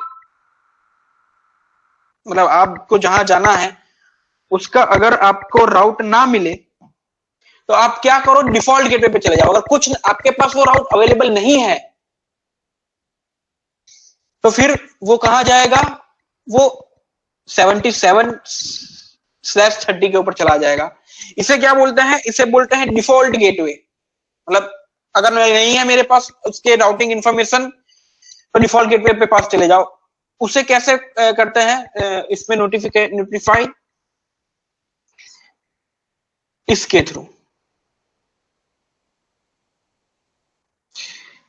मतलब आपको जहां जाना है उसका अगर आपको राउट ना मिले, तो आप क्या करो, डिफॉल्ट गेटवे पे चले जाओ। अगर कुछ आपके पास वो राउट अवेलेबल नहीं है तो फिर वो कहां जाएगा? वो 77/30 के ऊपर चला जाएगा। इसे क्या बोलते हैं? इसे बोलते हैं डिफॉल्ट गेटवे। मतलब अगर नहीं है मेरे पास उसके राउटिंग इंफॉर्मेशन, तो डिफॉल्ट गेटवे पे पास चले जाओ। उसे कैसे करते हैं? इसमें नोटिफाई इसके थ्रू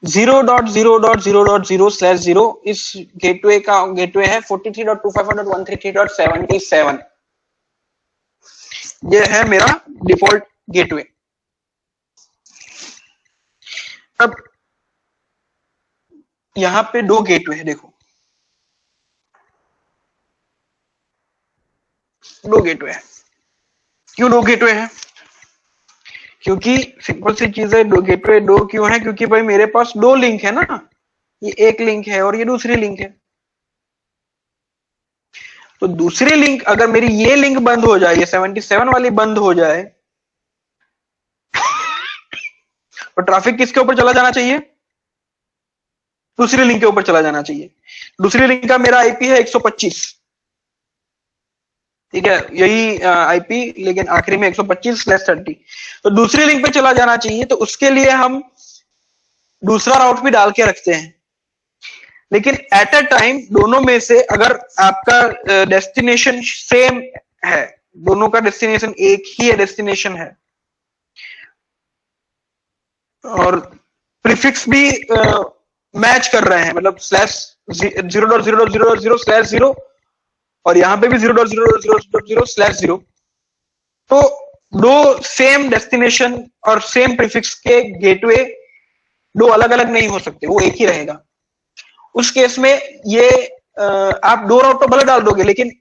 0.0.0.0/0 इस गेटवे का गेटवे है 43.255.133.77। ये है मेरा डिफॉल्ट गेटवे। अब यहां पे दो गेटवे है, देखो दो गेटवे है। क्यों दो गेटवे है? क्योंकि सिंपल सी चीज है, दो गेटवे दो क्यों है? क्योंकि भाई मेरे पास दो लिंक है ना, ये एक लिंक है और ये दूसरी लिंक है। तो दूसरी लिंक अगर मेरी ये लिंक बंद हो जाए, ये 77 वाली बंद हो जाए, तो ट्रैफिक किसके ऊपर चला जाना चाहिए? दूसरी लिंक के ऊपर चला जाना चाहिए। दूसरी लिंक का मेरा आईपी है 125, ठीक है, यही आईपी, लेकिन आखिरी में 125/30। तो दूसरी लिंक पे चला जाना चाहिए, तो उसके लिए हम दूसरा राउट भी डाल के रखते हैं। लेकिन एट अ टाइम दोनों में से अगर आपका डेस्टिनेशन सेम है, दोनों का डेस्टिनेशन एक ही है, डेस्टिनेशन है, और प्रीफिक्स भी मैच कर रहे हैं, मतलब स्लैश 0.0.0.0/0 और यहाँ पे भी 0.0.0.0/0। तो दो सेम डेस्टिनेशन और सेम प्रीफिक्स के गेटवे दो अलग अलग नहीं हो सकते, वो एक ही रहेगा। उस केस में ये आप दो राउट तो भले डाल दोगे, लेकिन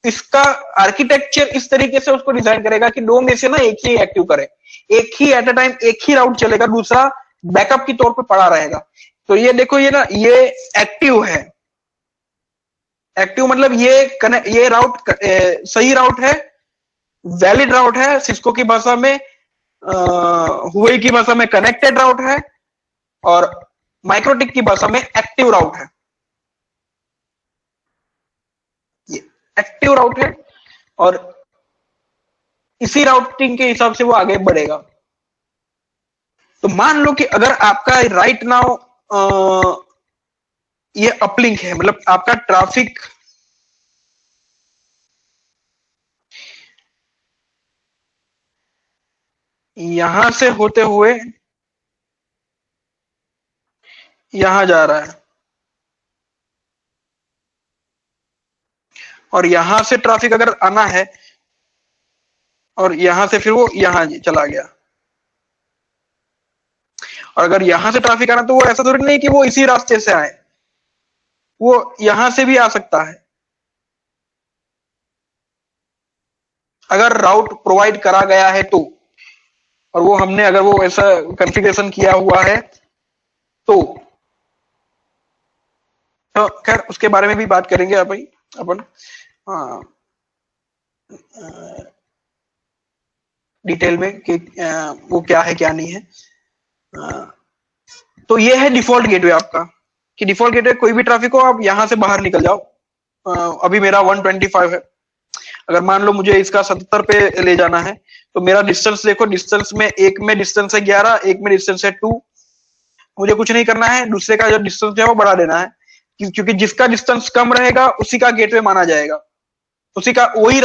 इसका आर्किटेक्चर इस तरीके से उसको डिजाइन करेगा कि दो में से ना एक ही एक्टिव करे, एक ही एट अ टाइम एक ही राउट चलेगा, दूसरा बैकअप की तौर पे पड़ा रहेगा। तो ये देखो, ये ना ये एक्टिव है, एक्टिव मतलब ये राउट सही राउट है, वैलिड राउट है, सिस्को की भाषा में, हुए की भाषा में कनेक्टेड राउट है, और माइक्रोटिक की भाषा में एक्टिव राउट है। ये एक्टिव राउट है और इसी राउटिंग के हिसाब से वो आगे बढ़ेगा। तो मान लो कि अगर आपका राइट नाउ ये अपलिंक है, मतलब आपका ट्रैफिक यहां से होते हुए यहां जा रहा है, और यहां से ट्रैफिक अगर आना है और यहां से फिर वो यहां चला गया, और अगर यहां से ट्रैफिक आना तो वो ऐसा थोड़ी नहीं कि वो इसी रास्ते से आए, वो यहां से भी आ सकता है अगर राउट प्रोवाइड करा गया है तो, और वो हमने अगर वो ऐसा कॉन्फ़िगरेशन किया हुआ है तो खैर उसके बारे में भी बात करेंगे अपन डिटेल में कि वो क्या है क्या नहीं है। तो ये है डिफॉल्ट गेटवे आपका, कि डिफॉल्ट गेटवे कोई भी ट्रैफिक हो आप यहां से बाहर निकल जाओ। अभी मेरा 125 है, अगर मान लो मुझे इसका 70 पे ले जाना है तो मेरा डिस्टेंस देखो, डिस्टेंस में एक में डिस्टेंस है 11, एक में डिस्टेंस है 2। मुझे कुछ नहीं करना है, दूसरे का जो डिस्टेंस है वो बढ़ा देना है, क्योंकि जिसका डिस्टेंस कम रहेगा उसी का गेटवे माना जाएगा, उसी का वही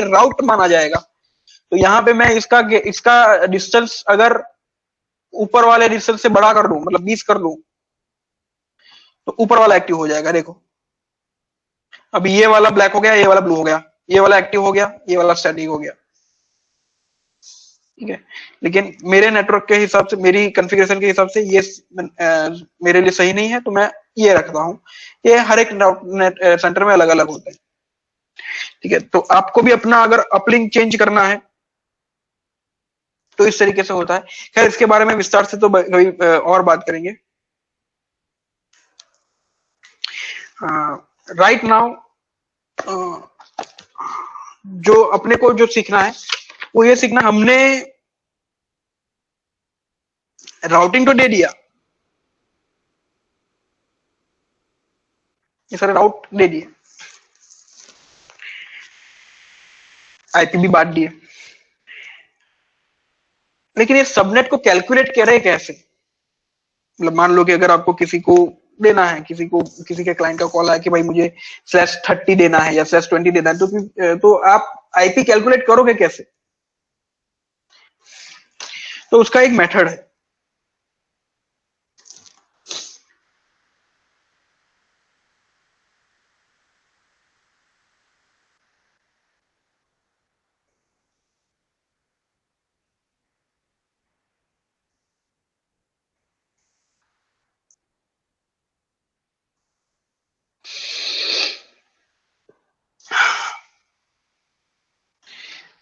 राउट माना जाएगा। तो यहाँ पे मैं इसका डिस्टेंस अगर ऊपर वाले डिस्टेंस से बड़ा कर दूं, मतलब 20 कर दूं, तो ऊपर वाला एक्टिव हो जाएगा। देखो अभी ये वाला ब्लैक हो गया, ये वाला ब्लू हो गया, ये वाला एक्टिव हो गया, ये वाला स्टैटिक हो गया, ठीक है। लेकिन मेरे नेटवर्क के हिसाब से, मेरी कॉन्फ़िगरेशन के हिसाब से ये मेरे लिए सही नहीं है, तो मैं ये रखता हूं। ये हर एक नेट सेंटर में अलग अलग होता है, ठीक है। तो आपको भी अपना अगर अपलिंक चेंज करना है तो इस तरीके से होता है। खैर इसके बारे में विस्तार से तो कभी और बात करेंगे। राइट नाउ जो अपने को जो सीखना है वो ये सीखना, हमने राउटिंग तो दे दिया, ये सारे राउट दे दिए, आईपी भी बांट दिए, लेकिन ये सबनेट को कैलकुलेट करे कैसे? मतलब मान लो कि अगर आपको किसी को देना है, किसी के क्लाइंट का कॉल आया कि भाई मुझे /30 देना है या /20 देना है, तो आप आईपी कैलकुलेट करोगे कैसे? तो उसका एक मेथड है।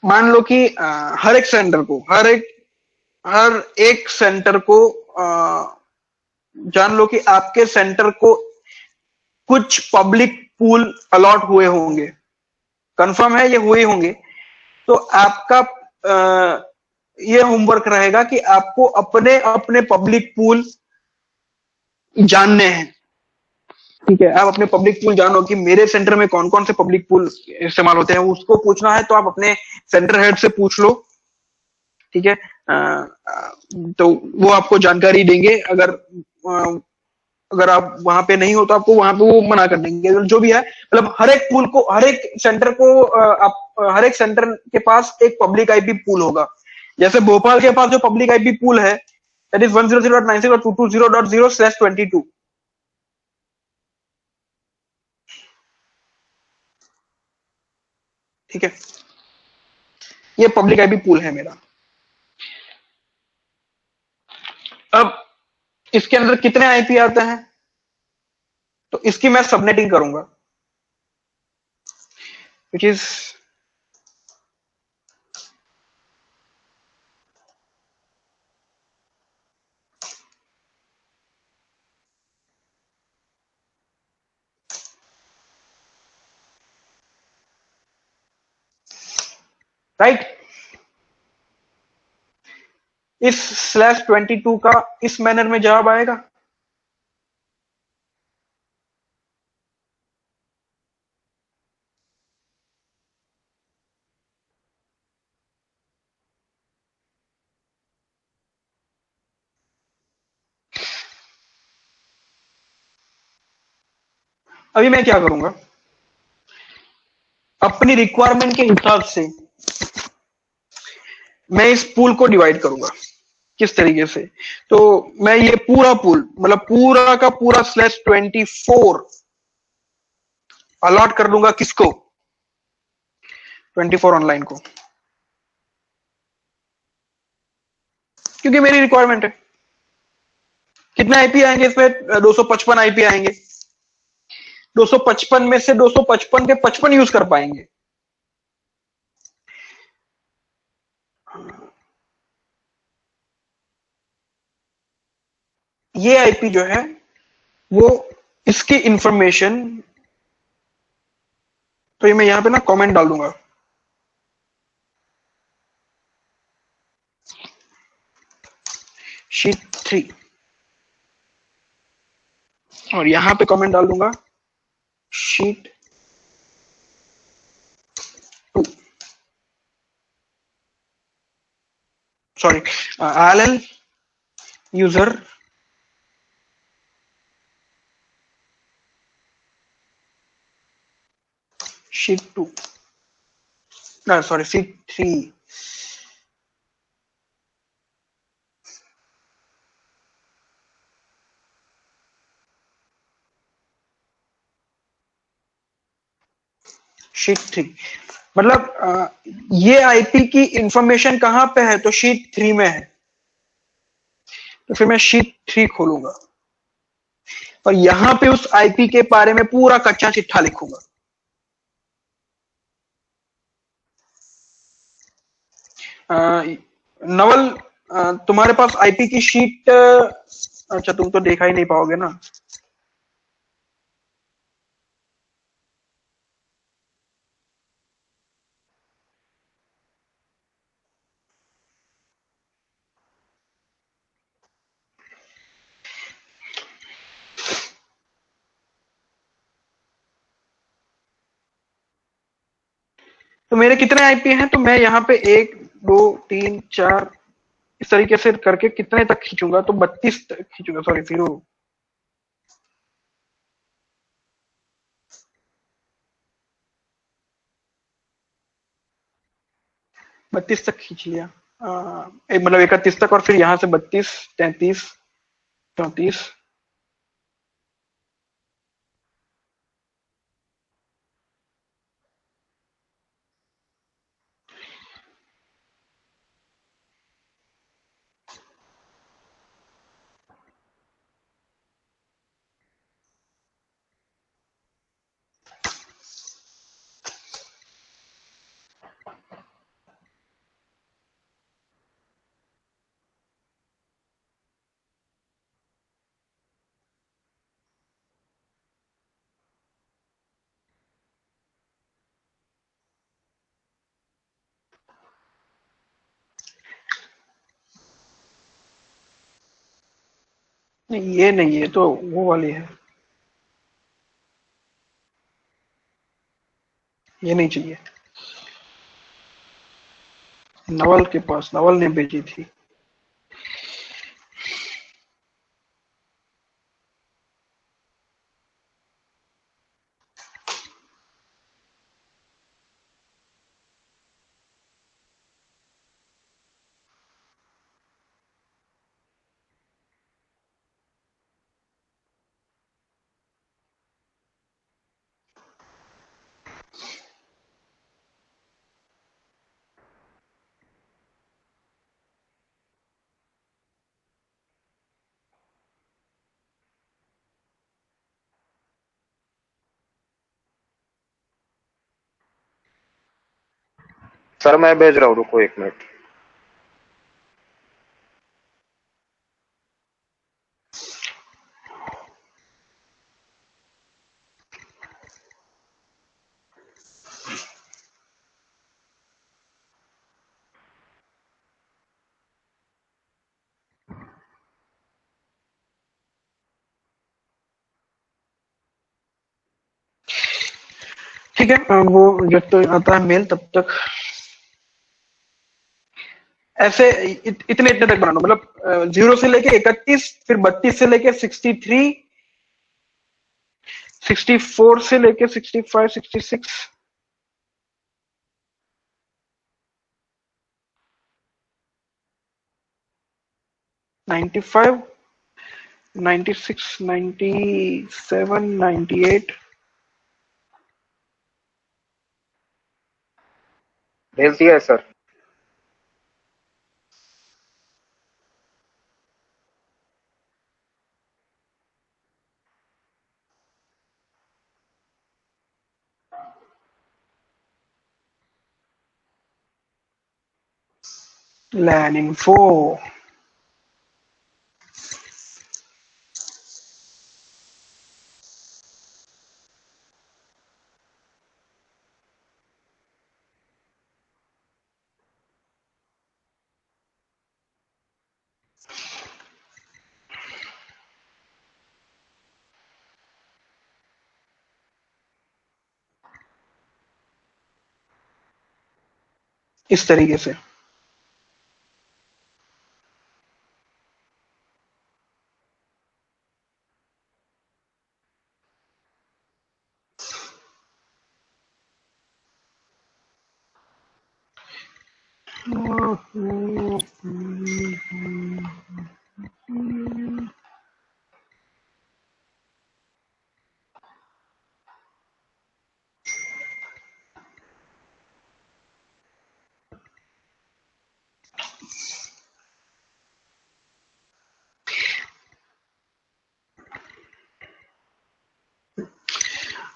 मान लो कि हर एक सेंटर को जान लो कि आपके सेंटर को कुछ पब्लिक पूल अलॉट हुए होंगे, कंफर्म है ये हुए होंगे। तो आपका ये होमवर्क रहेगा कि आपको अपने अपने पब्लिक पूल जानने हैं, ठीक है। आप अपने पब्लिक पूल जानो कि मेरे सेंटर में कौन कौन से पब्लिक पूल इस्तेमाल होते हैं, उसको पूछना है तो आप अपने सेंटर हेड से पूछ लो, ठीक है। तो वो आपको जानकारी देंगे। अगर अगर आप वहां पे नहीं हो तो आपको वहां पे वो मना कर देंगे, जो भी है। मतलब हर एक पूल को, हर एक सेंटर को हर एक सेंटर के पास एक पब्लिक आईपी पूल होगा। जैसे भोपाल के पास जो पब्लिक आईपी पूल है दैट इज 100.96.220.0/22। ठीक है, ये पब्लिक आईपी पूल है मेरा। अब इसके अंदर कितने आईपी आते हैं, तो इसकी मैं सबनेटिंग करूंगा, विच इज राइट। इस /22 का इस मैनर में जवाब आएगा। अभी मैं क्या करूंगा, अपनी रिक्वायरमेंट के हिसाब से मैं इस पूल को डिवाइड करूंगा। किस तरीके से, तो मैं ये पूरा पूल, मतलब पूरा का पूरा /24 अलॉट कर दूंगा किसको, 24 ऑनलाइन को, क्योंकि मेरी रिक्वायरमेंट है। कितने आईपी आएंगे इसमें, 255 आईपी आएंगे। 255 में से 255 के 55 यूज कर पाएंगे। ये आईपी जो है वो इसकी इंफॉर्मेशन, तो ये मैं यहां पे ना कमेंट डाल दूंगा, शीट 3, और यहां पे कमेंट डाल दूंगा sheet 2, sorry ILL user sheet 2, sorry sheet 3। Sheet 3 मतलब ये आईपी की इंफॉर्मेशन कहां पे है, तो शीट 3 में है। तो फिर मैं शीट 3 खोलूंगा और यहां पे उस आईपी के बारे में पूरा कच्चा चिट्ठा लिखूंगा। नवल, तुम्हारे पास आईपी की शीट, अच्छा तुम तो देखा ही नहीं पाओगे ना। तो मेरे कितने आईपी हैं, तो मैं यहाँ पे 1 2 3 4 इस तरीके से करके कितने तक खींचूंगा, तो 32 तक खींचूंगा, सॉरी 0 32 तक खींच लिया। मतलब 31 तक, और फिर यहां से 32 33 34। नहीं ये नहीं, ये तो वो वाली है, ये नहीं चाहिए। नवल के पास, नवल ने भेजी थी। सर मैं भेज रहा हूँ, रुको 1 मिनट। ठीक है, वो जब तक आता है मेल तब तक ऐसे इतने इतने तक बनाना, मतलब 0 से लेके 31, फिर 32 से लेके 63, 64 से लेके 65, 66, 95, 96, 97, 98। भेज दिया है सर। लैन इन्फो। इस तरीके से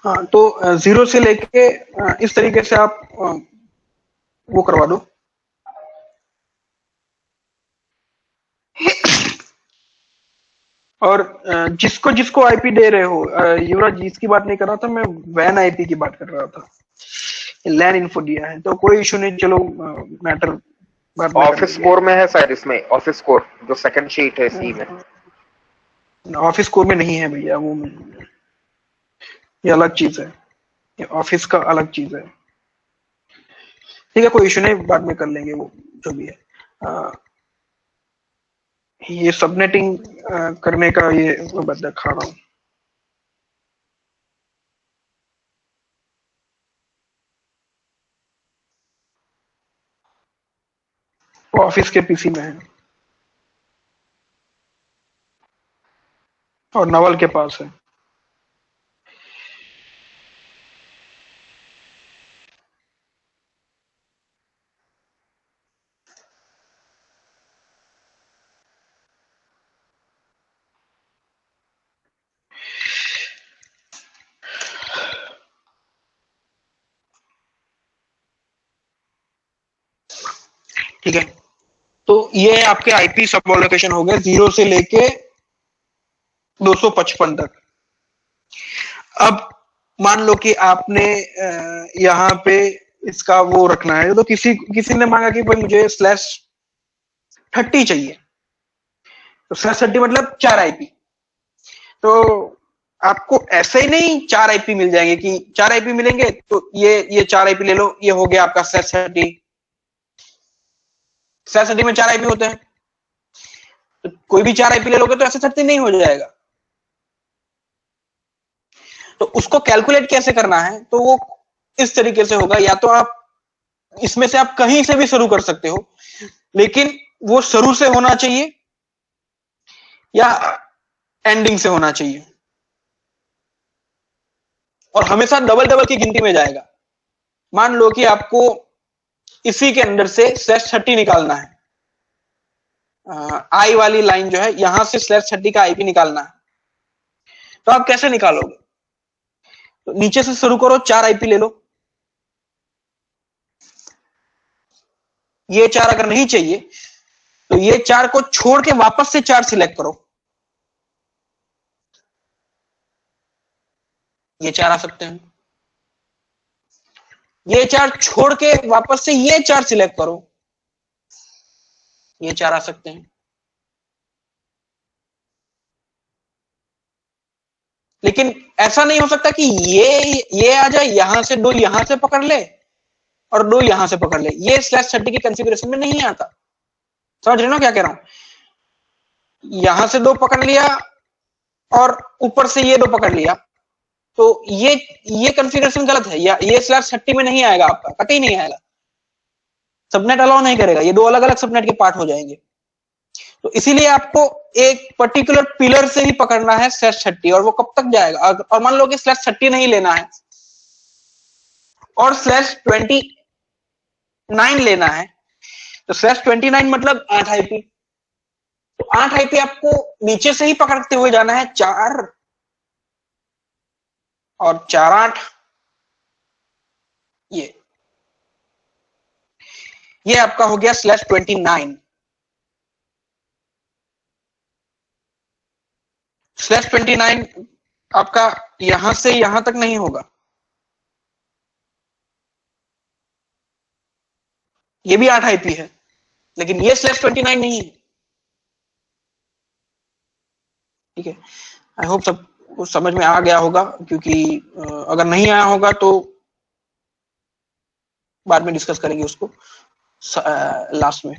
हाँ, तो 0 से लेके इस तरीके से आप वो करवा दो। और जिसको जिसको आईपी दे रहे हो, युवराज जी इसकी बात नहीं कर रहा था मैं, वैन आईपी की बात कर रहा था। लैन इन्फो दिया है तो कोई इशू नहीं, चलो मैटर बाद में ऑफिस कोर में है शायद, इसमें ऑफिस कोर जो सेकंड शीट है सी में। ऑफिस कोर में नहीं है भैया, वो ये अलग चीज है, ये ऑफिस का अलग चीज है। ठीक है, कोई इशू नहीं, बाद में कर लेंगे वो जो भी है। ये सबनेटिंग करने का ये बंदा खा रहा हूँ। वो ऑफिस के पीसी में है और नवल के पास है। ठीक है, तो ये आपके आईपी सब लोकेशन हो गए 0 से लेके 255 तक। अब मान लो कि आपने यहाँ पे इसका वो रखना है, तो किसी किसी ने मांगा कि भाई मुझे /30 चाहिए, तो /30 मतलब 4 आईपी। तो आपको ऐसे ही नहीं 4 आईपी मिल जाएंगे कि 4 आईपी मिलेंगे तो ये 4 आईपी ले लो, ये हो गया आपका /30 में 4 आईपी होते हैं, तो कोई भी 4 आईपी ले लोगे तो /30 नहीं हो जाएगा। तो उसको कैलकुलेट कैसे करना है, तो वो इस तरीके से होगा, या तो आप इसमें से आप कहीं से भी शुरू कर सकते हो, लेकिन वो शुरू से होना चाहिए या एंडिंग से होना चाहिए, और हमेशा डबल डबल की गिनती में जाएगा। मान लो कि आपको इसी के अंदर से /30 निकालना है, आई वाली लाइन जो है यहां से /30 का आईपी निकालना है, तो आप कैसे निकालोगे? तो नीचे से शुरू करो, 4 आईपी ले लो, ये 4 अगर नहीं चाहिए तो ये 4 को छोड़ के वापस से 4 सिलेक्ट करो, ये 4 आ सकते हैं। ये 4 छोड़ के वापस से ये 4 सिलेक्ट करो, ये 4 आ सकते हैं। लेकिन ऐसा नहीं हो सकता कि ये आ जाए, यहां से 2 यहां से पकड़ ले और 2 यहां से पकड़ ले, ये /30 की कॉन्फ़िगरेशन में नहीं आता। समझ रहे हो क्या कह रहा हूं? यहां से 2 पकड़ लिया और ऊपर से ये 2 पकड़ लिया, तो ये कॉन्फ़िगरेशन गलत है, या ये /30 में नहीं आएगा, आपका कतई नहीं आएगा, सबनेट अलाउ नहीं करेगा, ये 2 अलग अलग सबनेट के पार्ट हो जाएंगे। तो इसीलिए आपको एक पर्टिकुलर पिलर से ही पकड़ना है /30, और वो कब तक जाएगा। और मान लो कि /30 नहीं लेना है और /29 लेना है, तो /29 मतलब 8 आईपी, तो 8 आईपी आपको नीचे से ही पकड़ते हुए जाना है, 4 और 4 8, ये आपका हो गया /29। /29 आपका यहां से यहां तक नहीं होगा, ये भी 8 आईपी है, लेकिन ये /29 नहीं है। ठीक है, आई होप सब समझ में आ गया होगा, क्योंकि अगर नहीं आया होगा तो बाद में डिस्कस करेंगे उसको लास्ट में।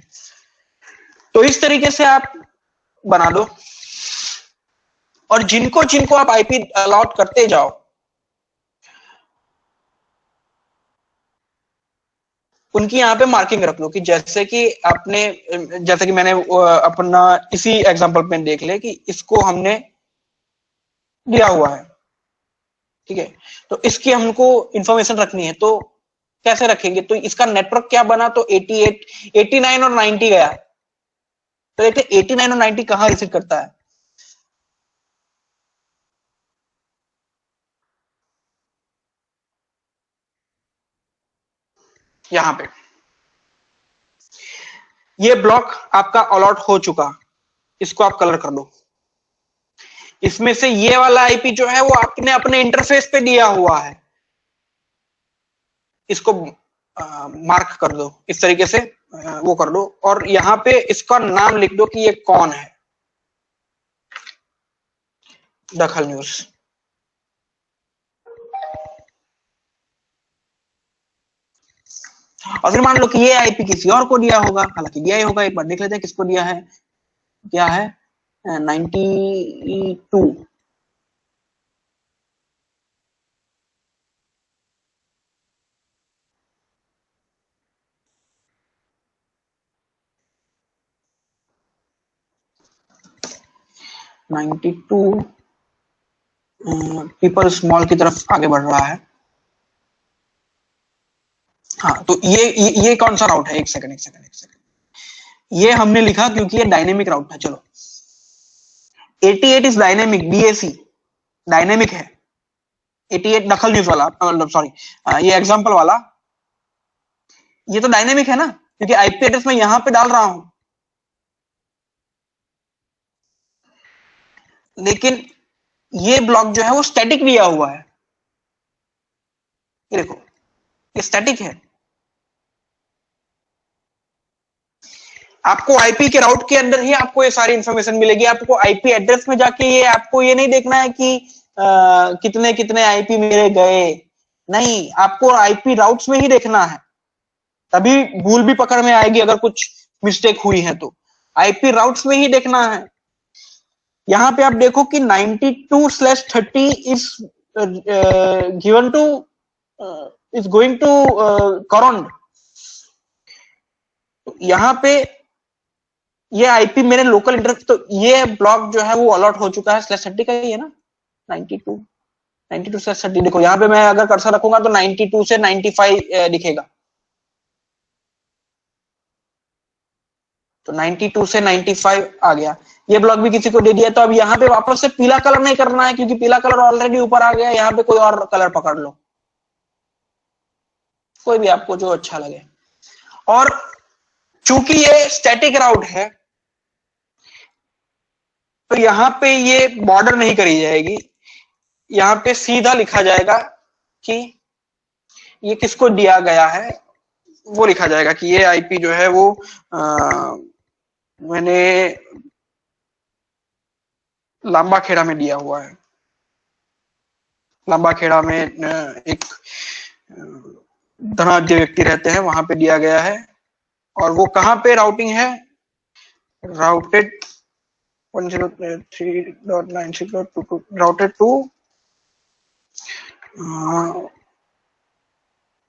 तो इस तरीके से आप बना दो, और जिनको जिनको आप आईपी अलॉट करते जाओ, उनकी यहाँ पे मार्किंग रख लो, कि जैसे कि मैंने अपना इसी एग्जांपल में देख ले कि इसको हमने दिया हुआ है। ठीक है, तो इसकी हमको इंफॉर्मेशन रखनी है, तो कैसे रखेंगे? तो इसका नेटवर्क क्या बना, तो 88, 89 और 90 गया, तो देखते 89 और 90 कहां रिसीव करता है। यहां पे ये ब्लॉक आपका अलॉट हो चुका, इसको आप कलर कर दो। इसमें से ये वाला आईपी जो है वो आपने अपने इंटरफेस पे दिया हुआ है, इसको मार्क कर दो, इस तरीके से वो कर दो, और यहां पे इसका नाम लिख दो कि ये कौन है, दखल न्यूज। और फिर मान लो कि ये आईपी किसी और को दिया होगा, हालांकि दिया ही होगा, एक बार देख लेते हैं किसको दिया है। क्या है? 92। पीपल स्मॉल की तरफ आगे बढ़ रहा है। हाँ, तो ये कौन सा राउट है? एक सेकंड, ये हमने लिखा क्योंकि ये डायनेमिक राउट था। चलो, 88 इज डायनेमिक, डीएसी डायनेमिक है। 88 दखल न्यूज वाला, मतलब सॉरी, ये एग्जांपल वाला, ये तो डायनेमिक है ना, क्योंकि आईपी एड्रेस मैं यहां पे डाल रहा हूं। लेकिन ये ब्लॉक जो है वो स्टैटिक दिया हुआ है, ये देखो, ये स्टैटिक है। आपको आईपी के राउट के अंदर ही आपको ये सारी इंफॉर्मेशन मिलेगी। आपको आईपी एड्रेस में जाके ये आपको ये नहीं देखना है कि कितने कितने आईपी मेरे गए, नहीं, आपको आईपी राउट्स में ही देखना है, तभी भूल भी पकड़ में आएगी अगर कुछ मिस्टेक हुई है तो। आईपी राउट्स में ही देखना है। यहां पे आप देखो कि 92/30 is given to is going to ground. यहां पे ये आईपी मेरे लोकल इंटरनेट, तो ये ब्लॉक जो है वो अलॉट हो चुका है, /30 का ही है ना, 92/30। देखो यहाँ पे मैं अगर कर्सर रखूंगा तो 92 से 95 दिखेगा, तो 92 से 95 आ गया। ये ब्लॉक भी किसी को दे दिया, तो अब यहाँ पे वापस से पीला कलर नहीं करना है, क्योंकि पीला कलर ऑलरेडी ऊपर आ गया। यहाँ पे कोई और कलर पकड़ लो, कोई भी आपको जो अच्छा लगे। और चूंकि ये स्टैटिक राउट है तो यहां पे ये बॉर्डर नहीं करी जाएगी, यहां पे सीधा लिखा जाएगा कि ये किसको दिया गया है, वो लिखा जाएगा कि ये आईपी जो है वो मैंने लंबा खेड़ा में दिया हुआ है। लंबा खेड़ा में एक धनाढ्य व्यक्ति रहते हैं, वहां पे दिया गया है। और वो कहां पे राउटिंग है, राउटेड 103.96.22 राउटेड टू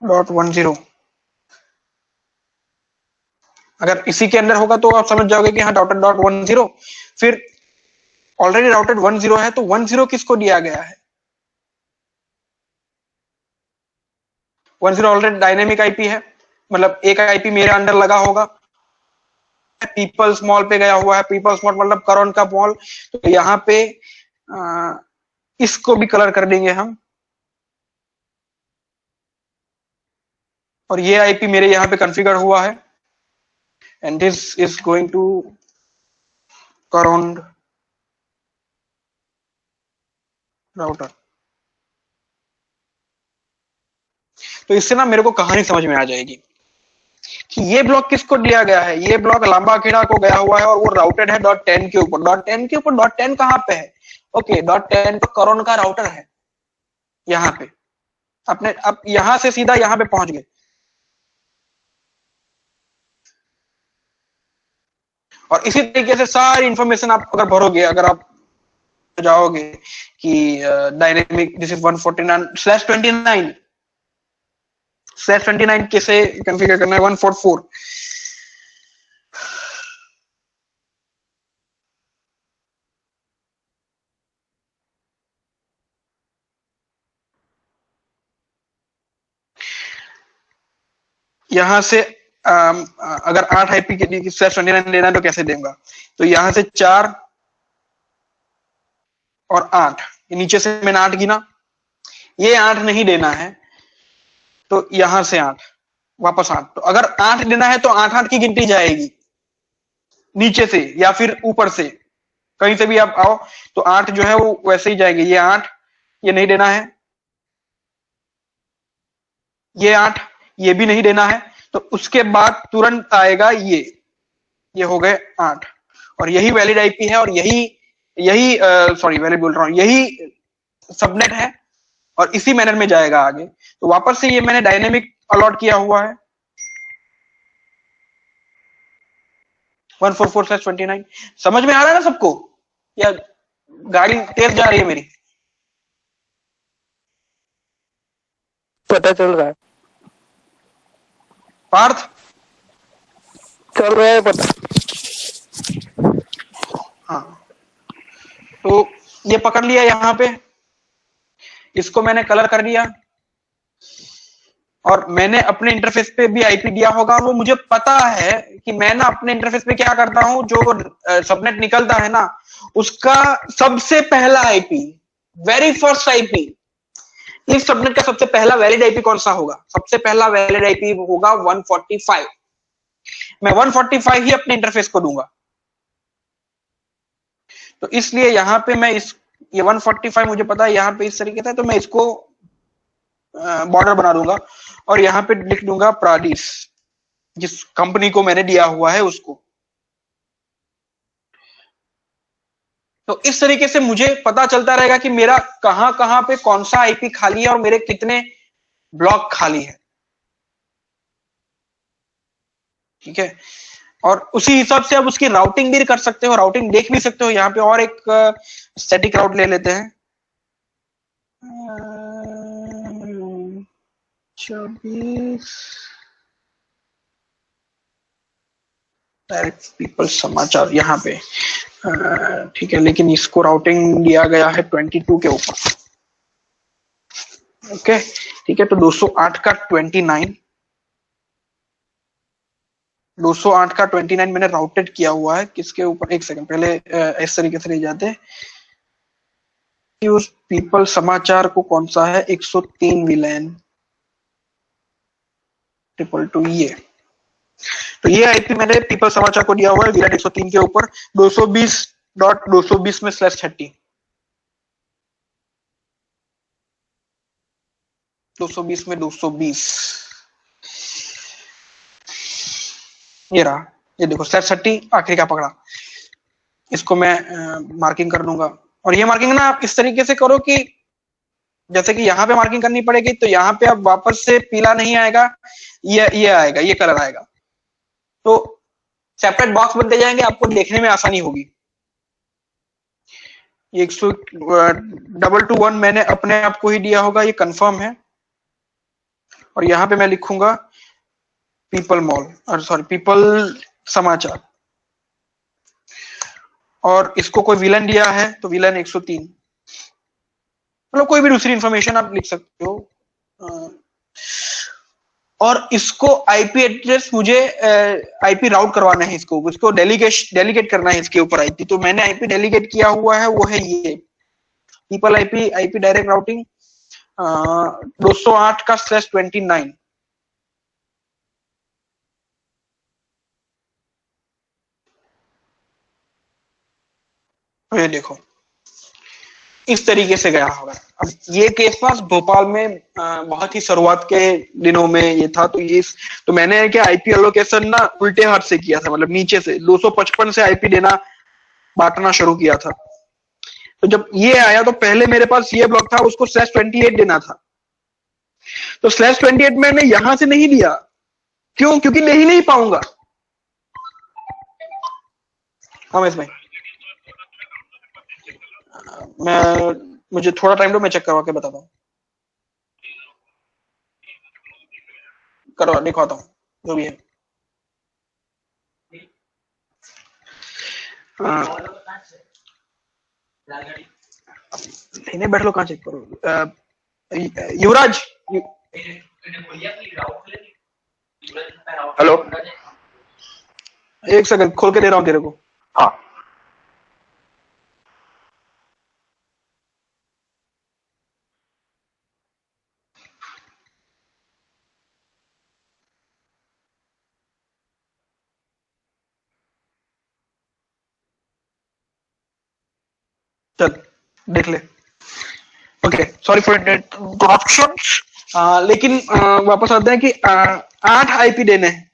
.10। अगर इसी के अंदर होगा तो आप समझ जाओगे कि हाँ राउटेड .10। फिर ऑलरेडी राउटेड 10 है तो 10 किसको दिया गया है, 10 ऑलरेडी डायनेमिक आईपी है, मतलब एक आईपी मेरे अंडर लगा होगा, पीपल्स मॉल पे गया हुआ है, पीपल्स मॉल मतलब करोन का मॉल, तो यहाँ पे इसको भी कलर कर देंगे हम, और ये आईपी मेरे यहाँ पे कॉन्फ़िगर हुआ है, and this is going to core router. तो इससे ना मेरे को कहानी समझ में आ जाएगी कि ये ब्लॉक किसको दिया गया है। ये ब्लॉक लंबा खेड़ा को गया हुआ है और वो राउटेड है .10 के ऊपर। .10 के ऊपर .10 कहां पे है, ओके .10 तो करोन का राउटर है यहां पे, अपने अब यहां से सीधा यहां पे पहुंच गए। और इसी तरीके से सारी इंफॉर्मेशन आप अगर भरोगे, अगर आप जाओगे कि डायनेमिक दिस इज 149/29 कैसे कॉन्फ़िगर करना है, 144 यहां से अगर 8 आईपी के लिए /29 लेना है तो कैसे देगा, तो यहां से 4 और 8, नीचे से मैंने 8 गिना, ये 8 नहीं देना है तो यहां से 8 वापस 8, तो अगर 8 देना है तो 8-8 की गिनती जाएगी नीचे से या फिर ऊपर से, कहीं से भी आप आओ तो 8 जो है वो वैसे ही जाएंगे। ये 8 ये नहीं देना है, ये 8 ये भी नहीं देना है, तो उसके बाद तुरंत आएगा ये हो गए 8, और यही वैलिड आईपी है, और यही सॉरी वैलिड बोल रहा हूं, यही सबनेट है और इसी मैनर में जाएगा आगे। तो वापस से ये मैंने डायनेमिक अलॉट किया हुआ है 144/29। समझ में आ रहा है ना सबको, या गाड़ी तेज जा रही है मेरी? पता चल रहा है, पार्थ चल रहा है पता। हाँ, तो ये पकड़ लिया यहां पे, इसको मैंने कलर कर दिया, और मैंने अपने इंटरफेस पे भी आईपी दिया होगा। वो मुझे पता है कि मैं ना अपने इंटरफेस पे क्या करता हूं, जो सबनेट निकलता है ना उसका सबसे पहला आईपी, वेरी फर्स्ट आईपी, इस सबनेट का सबसे पहला वैलिड आईपी कौन सा होगा, सबसे पहला वैलिड आईपी होगा 145। मैं 145 ही अपने इंटरफेस को दूंगा, तो इसलिए यहां पे मैं ये 145 मुझे पता है यहां पे इस तरीके से, तो मैं इसको बॉर्डर बना दूंगा और यहां पे लिख दूंगा प्राडिस, जिस कंपनी को मैंने दिया हुआ है उसको। तो इस तरीके से मुझे पता चलता रहेगा कि मेरा कहां कहां पे कौन सा आईपी खाली है और मेरे कितने ब्लॉक खाली है, ठीक है। और उसी हिसाब से आप उसकी राउटिंग भी कर सकते हो, राउटिंग देख भी सकते हो। यहाँ पे और एक स्टैटिक राउट ले लेते हैं, 24 डायरेक्ट पीपल समाचार यहाँ पे, ठीक है, लेकिन इसको राउटिंग दिया गया है 22 के ऊपर, ओके ठीक है। तो 208 का 29, 208 का 29 मैंने राउटेड किया हुआ है किसके ऊपर, एक सेकंड पहले इस तरीके से ले जाते हैं कि उस पीपल समाचार को कौन सा है, 103 विलेन 222 ये। तो ये आईपी मैंने पीपल समाचार को दिया हुआ है VLAN 103 के ऊपर 220.220 में /30 220 में 220 ये रहा, ये देखो /30 आखिरी का पकड़ा। इसको मैं मार्किंग कर दूंगा और ये मार्किंग ना आप इस तरीके से करो कि जैसे कि यहाँ पे मार्किंग करनी पड़ेगी तो यहाँ पे अब वापस से पीला नहीं आएगा, ये आएगा, ये कलर आएगा। तो सेपरेट बॉक्स बनते जाएंगे, आपको देखने में आसानी होगी। 100-221 मैंने अपने आप को ही दिया होगा, ये कंफर्म है। और यहाँ पे मैं लिखूंगा पीपल मॉल और सॉरी पीपल समाचार, और इसको कोई विलन दिया है तो विलन 103, मतलब कोई भी दूसरी इंफॉर्मेशन आप लिख सकते हो। और इसको आईपी एड्रेस मुझे आईपी राउट करवाना है, इसको डेलीगेट करना है इसके ऊपर आईपी। तो मैंने आईपी डेलीगेट किया हुआ है, वो है ये पीपल आईपी डायरेक्ट राउटिंग 208 का /29। ये देखो इस तरीके से गया होगा। अब ये केस पास भोपाल में बहुत ही शुरुआत के दिनों में ये था। तो मैंने क्या आईपी एलोकेशन ना उल्टे हाथ से किया था, मतलब नीचे से 255 से आईपी देना बांटना शुरू किया था। तो जब ये आया तो पहले मेरे पास ये ब्लॉक था, उसको /28 देना था। तो /28 मैंने यहां से नहीं दिया, क्यों? क्योंकि नहीं पाऊंगा। रमेश भाई मुझे थोड़ा टाइम दो, मैं चेक करवा के बताता हूँ, करवा दिखाता हूँ जो भी है। लेने बैठ लो, कहाँ चेक करो। युवराज हेलो, एक सेकंड खोल के दे रहा हूँ तेरे को। हाँ चल देख ले। Okay, sorry for interruptions. लेकिन वापस आते हैं कि 8 आईपी देने हैं।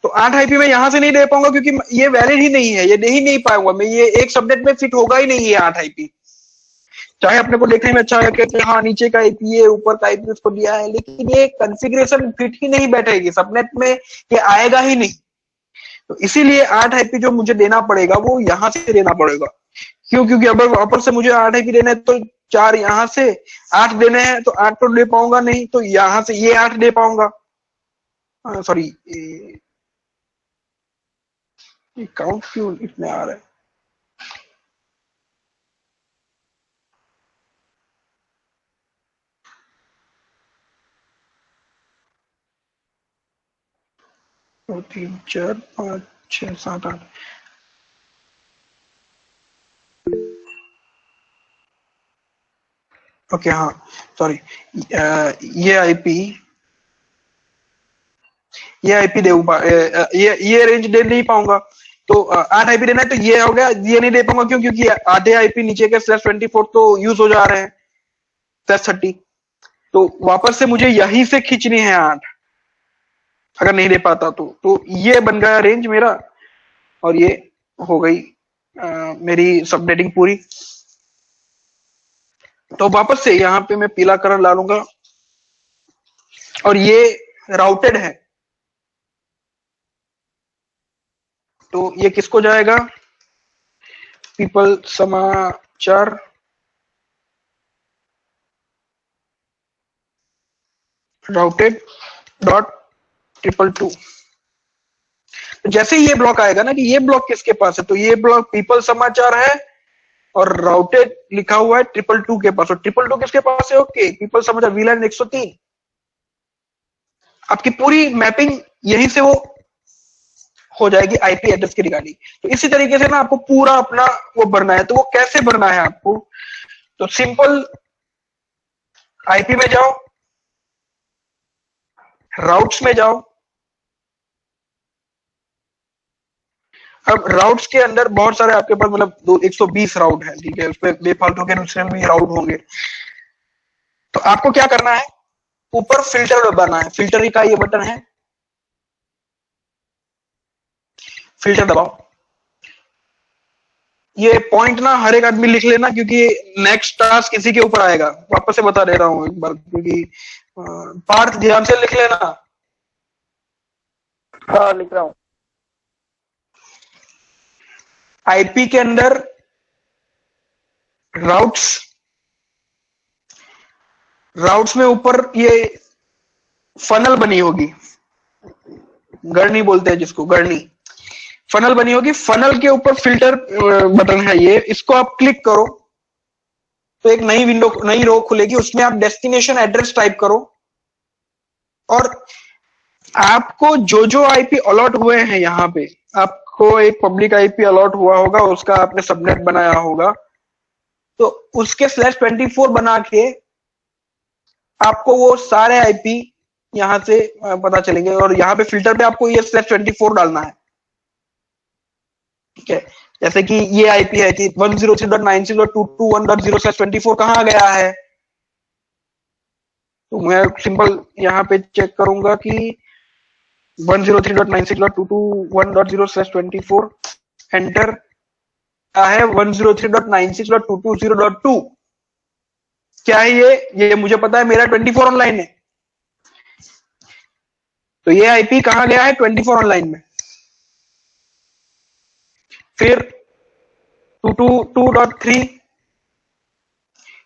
तो 8 आईपी मैं यहां से नहीं दे पाऊंगा क्योंकि ये वैलिड ही नहीं है, ये दे ही नहीं पाऊंगा मैं, ये एक सबनेट में फिट होगा ही नहीं ये 8 आईपी। चाहे अपने को देखने में अच्छा लगे कि हाँ नीचे का आईपी है, ऊपर का आईपी उसको दिया है, लेकिन ये कॉन्फ़िगरेशन फिट ही नहीं बैठेगी सबनेट में, ये आएगा ही नहीं। तो इसीलिए 8 आईपी जो मुझे देना पड़ेगा वो यहां से देना पड़ेगा। क्यों? क्योंकि अगर वापस से मुझे 8 आईपी देना है तो 4 यहां से 8 देने हैं, तो 8 तो दे पाऊंगा नहीं, तो यहां से ये 8 दे पाऊंगा। सॉरी, काउंट क्यों इतने आ रहे हैं? दो 3 4 5 6 7 8। ओके हाँ सॉरी, ये आईपी दे ये रेंज दे नहीं पाऊंगा। तो 8 आईपी देना है तो ये हो गया, ये नहीं दे पाऊंगा। क्यों? क्योंकि आधे आईपी नीचे के /24 तो यूज हो जा रहे हैं, /30। तो वापस से मुझे यहीं से खींचनी है 8, अगर नहीं दे पाता तो ये बन गया रेंज मेरा, और ये हो गई मेरी सबनेटिंग पूरी। तो वापस से यहाँ पे मैं पीला कलर डालूंगा, और ये राउटेड है तो ये किसको जाएगा? पीपल समाचार routed.222। तो जैसे ही ये ब्लॉक आएगा ना कि ये ब्लॉक किसके पास है, तो ये ब्लॉक पीपल समाचार है और राउटेड लिखा हुआ है 222 के पास। और 222 किसके पास है? ओके, पीपल समाचार VLAN 103। आपकी पूरी मैपिंग यहीं से वो हो जाएगी आईपी एड्रेस की रिगार्डिंग। तो इसी तरीके से ना आपको पूरा अपना वो भरना है। तो वो कैसे भरना है आपको? तो सिंपल आईपी में जाओ, राउट्स में जाओ, अब राउट्स के अंदर बहुत सारे आपके पास मतलब 120 राउट है, ठीक है, उसमें बेफालतू के दूसरे भी राउट होंगे। तो आपको क्या करना है, ऊपर फिल्टर दबाना है, फिल्टर का ये बटन है, फिल्टर दबाओ। ये पॉइंट ना हर एक आदमी लिख लेना, क्योंकि नेक्स्ट टास्क किसी के ऊपर आएगा। वापस से बता दे रहा हूं एक बार, क्योंकि पार्थ ध्यान से लिख लेना। हाँ लिख रहा हूँ। आईपी के अंदर राउट्स, राउट्स में ऊपर ये फनल बनी होगी, गढ़नी बोलते हैं जिसको, गढ़नी फनल बनी होगी। फनल के ऊपर फिल्टर बटन है ये, इसको आप क्लिक करो तो एक नई विंडो, नई रो खुलेगी, उसमें आप डेस्टिनेशन एड्रेस टाइप करो और आपको जो जो आईपी अलॉट हुए हैं, यहाँ पे आपको एक पब्लिक आईपी अलॉट हुआ होगा, उसका आपने सबनेट बनाया होगा, तो उसके /24 बना के आपको वो सारे आईपी यहां से पता चलेंगे। और यहाँ पे फिल्टर पे आपको ये /24 डालना है, ठीक है। जैसे कि ये आईपी है कि 103.96.221.0/24 कहाँ गया है, तो मैं सिंपल यहाँ पे चेक करूंगा कि 103.96.221.0/24 एंटर है 103.96.220.2। क्या है ये मुझे पता है, मेरा 24 ऑनलाइन है, तो ये आईपी कहाँ गया है, 24 ऑनलाइन में। फिर 222.3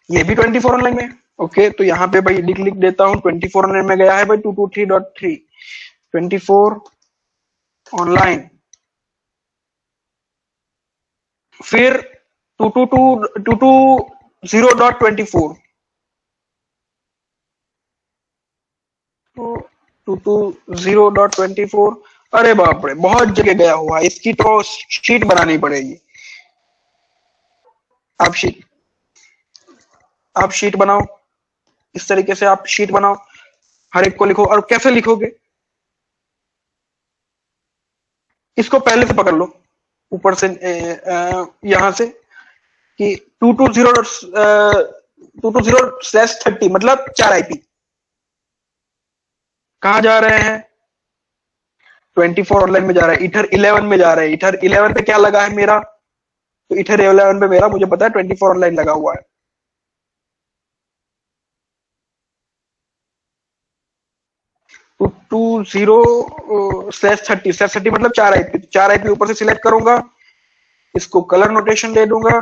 ये भी 24 ऑनलाइन में, ओके। तो यहाँ पे भाई लिख देता हूँ 24 ऑनलाइन में गया है भाई 223.3, 24 ऑनलाइन। फिर 220.24 220.24, अरे बाप रे बहुत जगह गया हुआ है, इसकी तो शीट बनानी पड़ेगी। आप शीट बनाओ, इस तरीके से आप शीट बनाओ, हर एक को लिखो। और कैसे लिखोगे, इसको पहले से पकड़ लो ऊपर से, यहां से कि 220/30 मतलब 4 आईपी कहां जा रहे हैं, 24 ऑनलाइन में जा रहा है, ईथर 11 में जा रहे हैं। ईथर 11 पे क्या लगा है मेरा, तो ईथर 11 पे मेरा मुझे पता है 24 ऑनलाइन लगा हुआ है। तो 20/30 मतलब 4 आईपी ऊपर से सिलेक्ट करूंगा, इसको कलर नोटेशन दे दूंगा।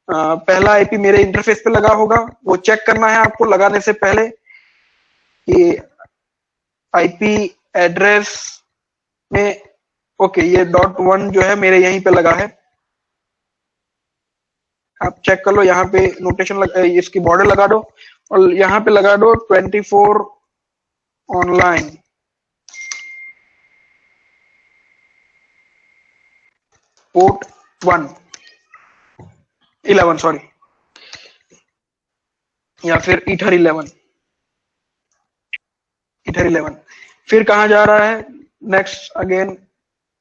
पहला आईपी मेरे इंटरफेस पे लगा होगा, वो चेक करना है आपको लगाने से पहले कि आईपी एड्रेस में, ओके, ये .1 जो है मेरे यहीं पे लगा है, आप चेक कर लो। यहाँ पे नोटेशन इसकी बॉर्डर लगा दो और यहाँ पे लगा दो 24 ऑनलाइन। पोर्ट 11 सॉरी, या फिर ईथर 11। फिर कहां जा रहा है, नेक्स्ट अगेन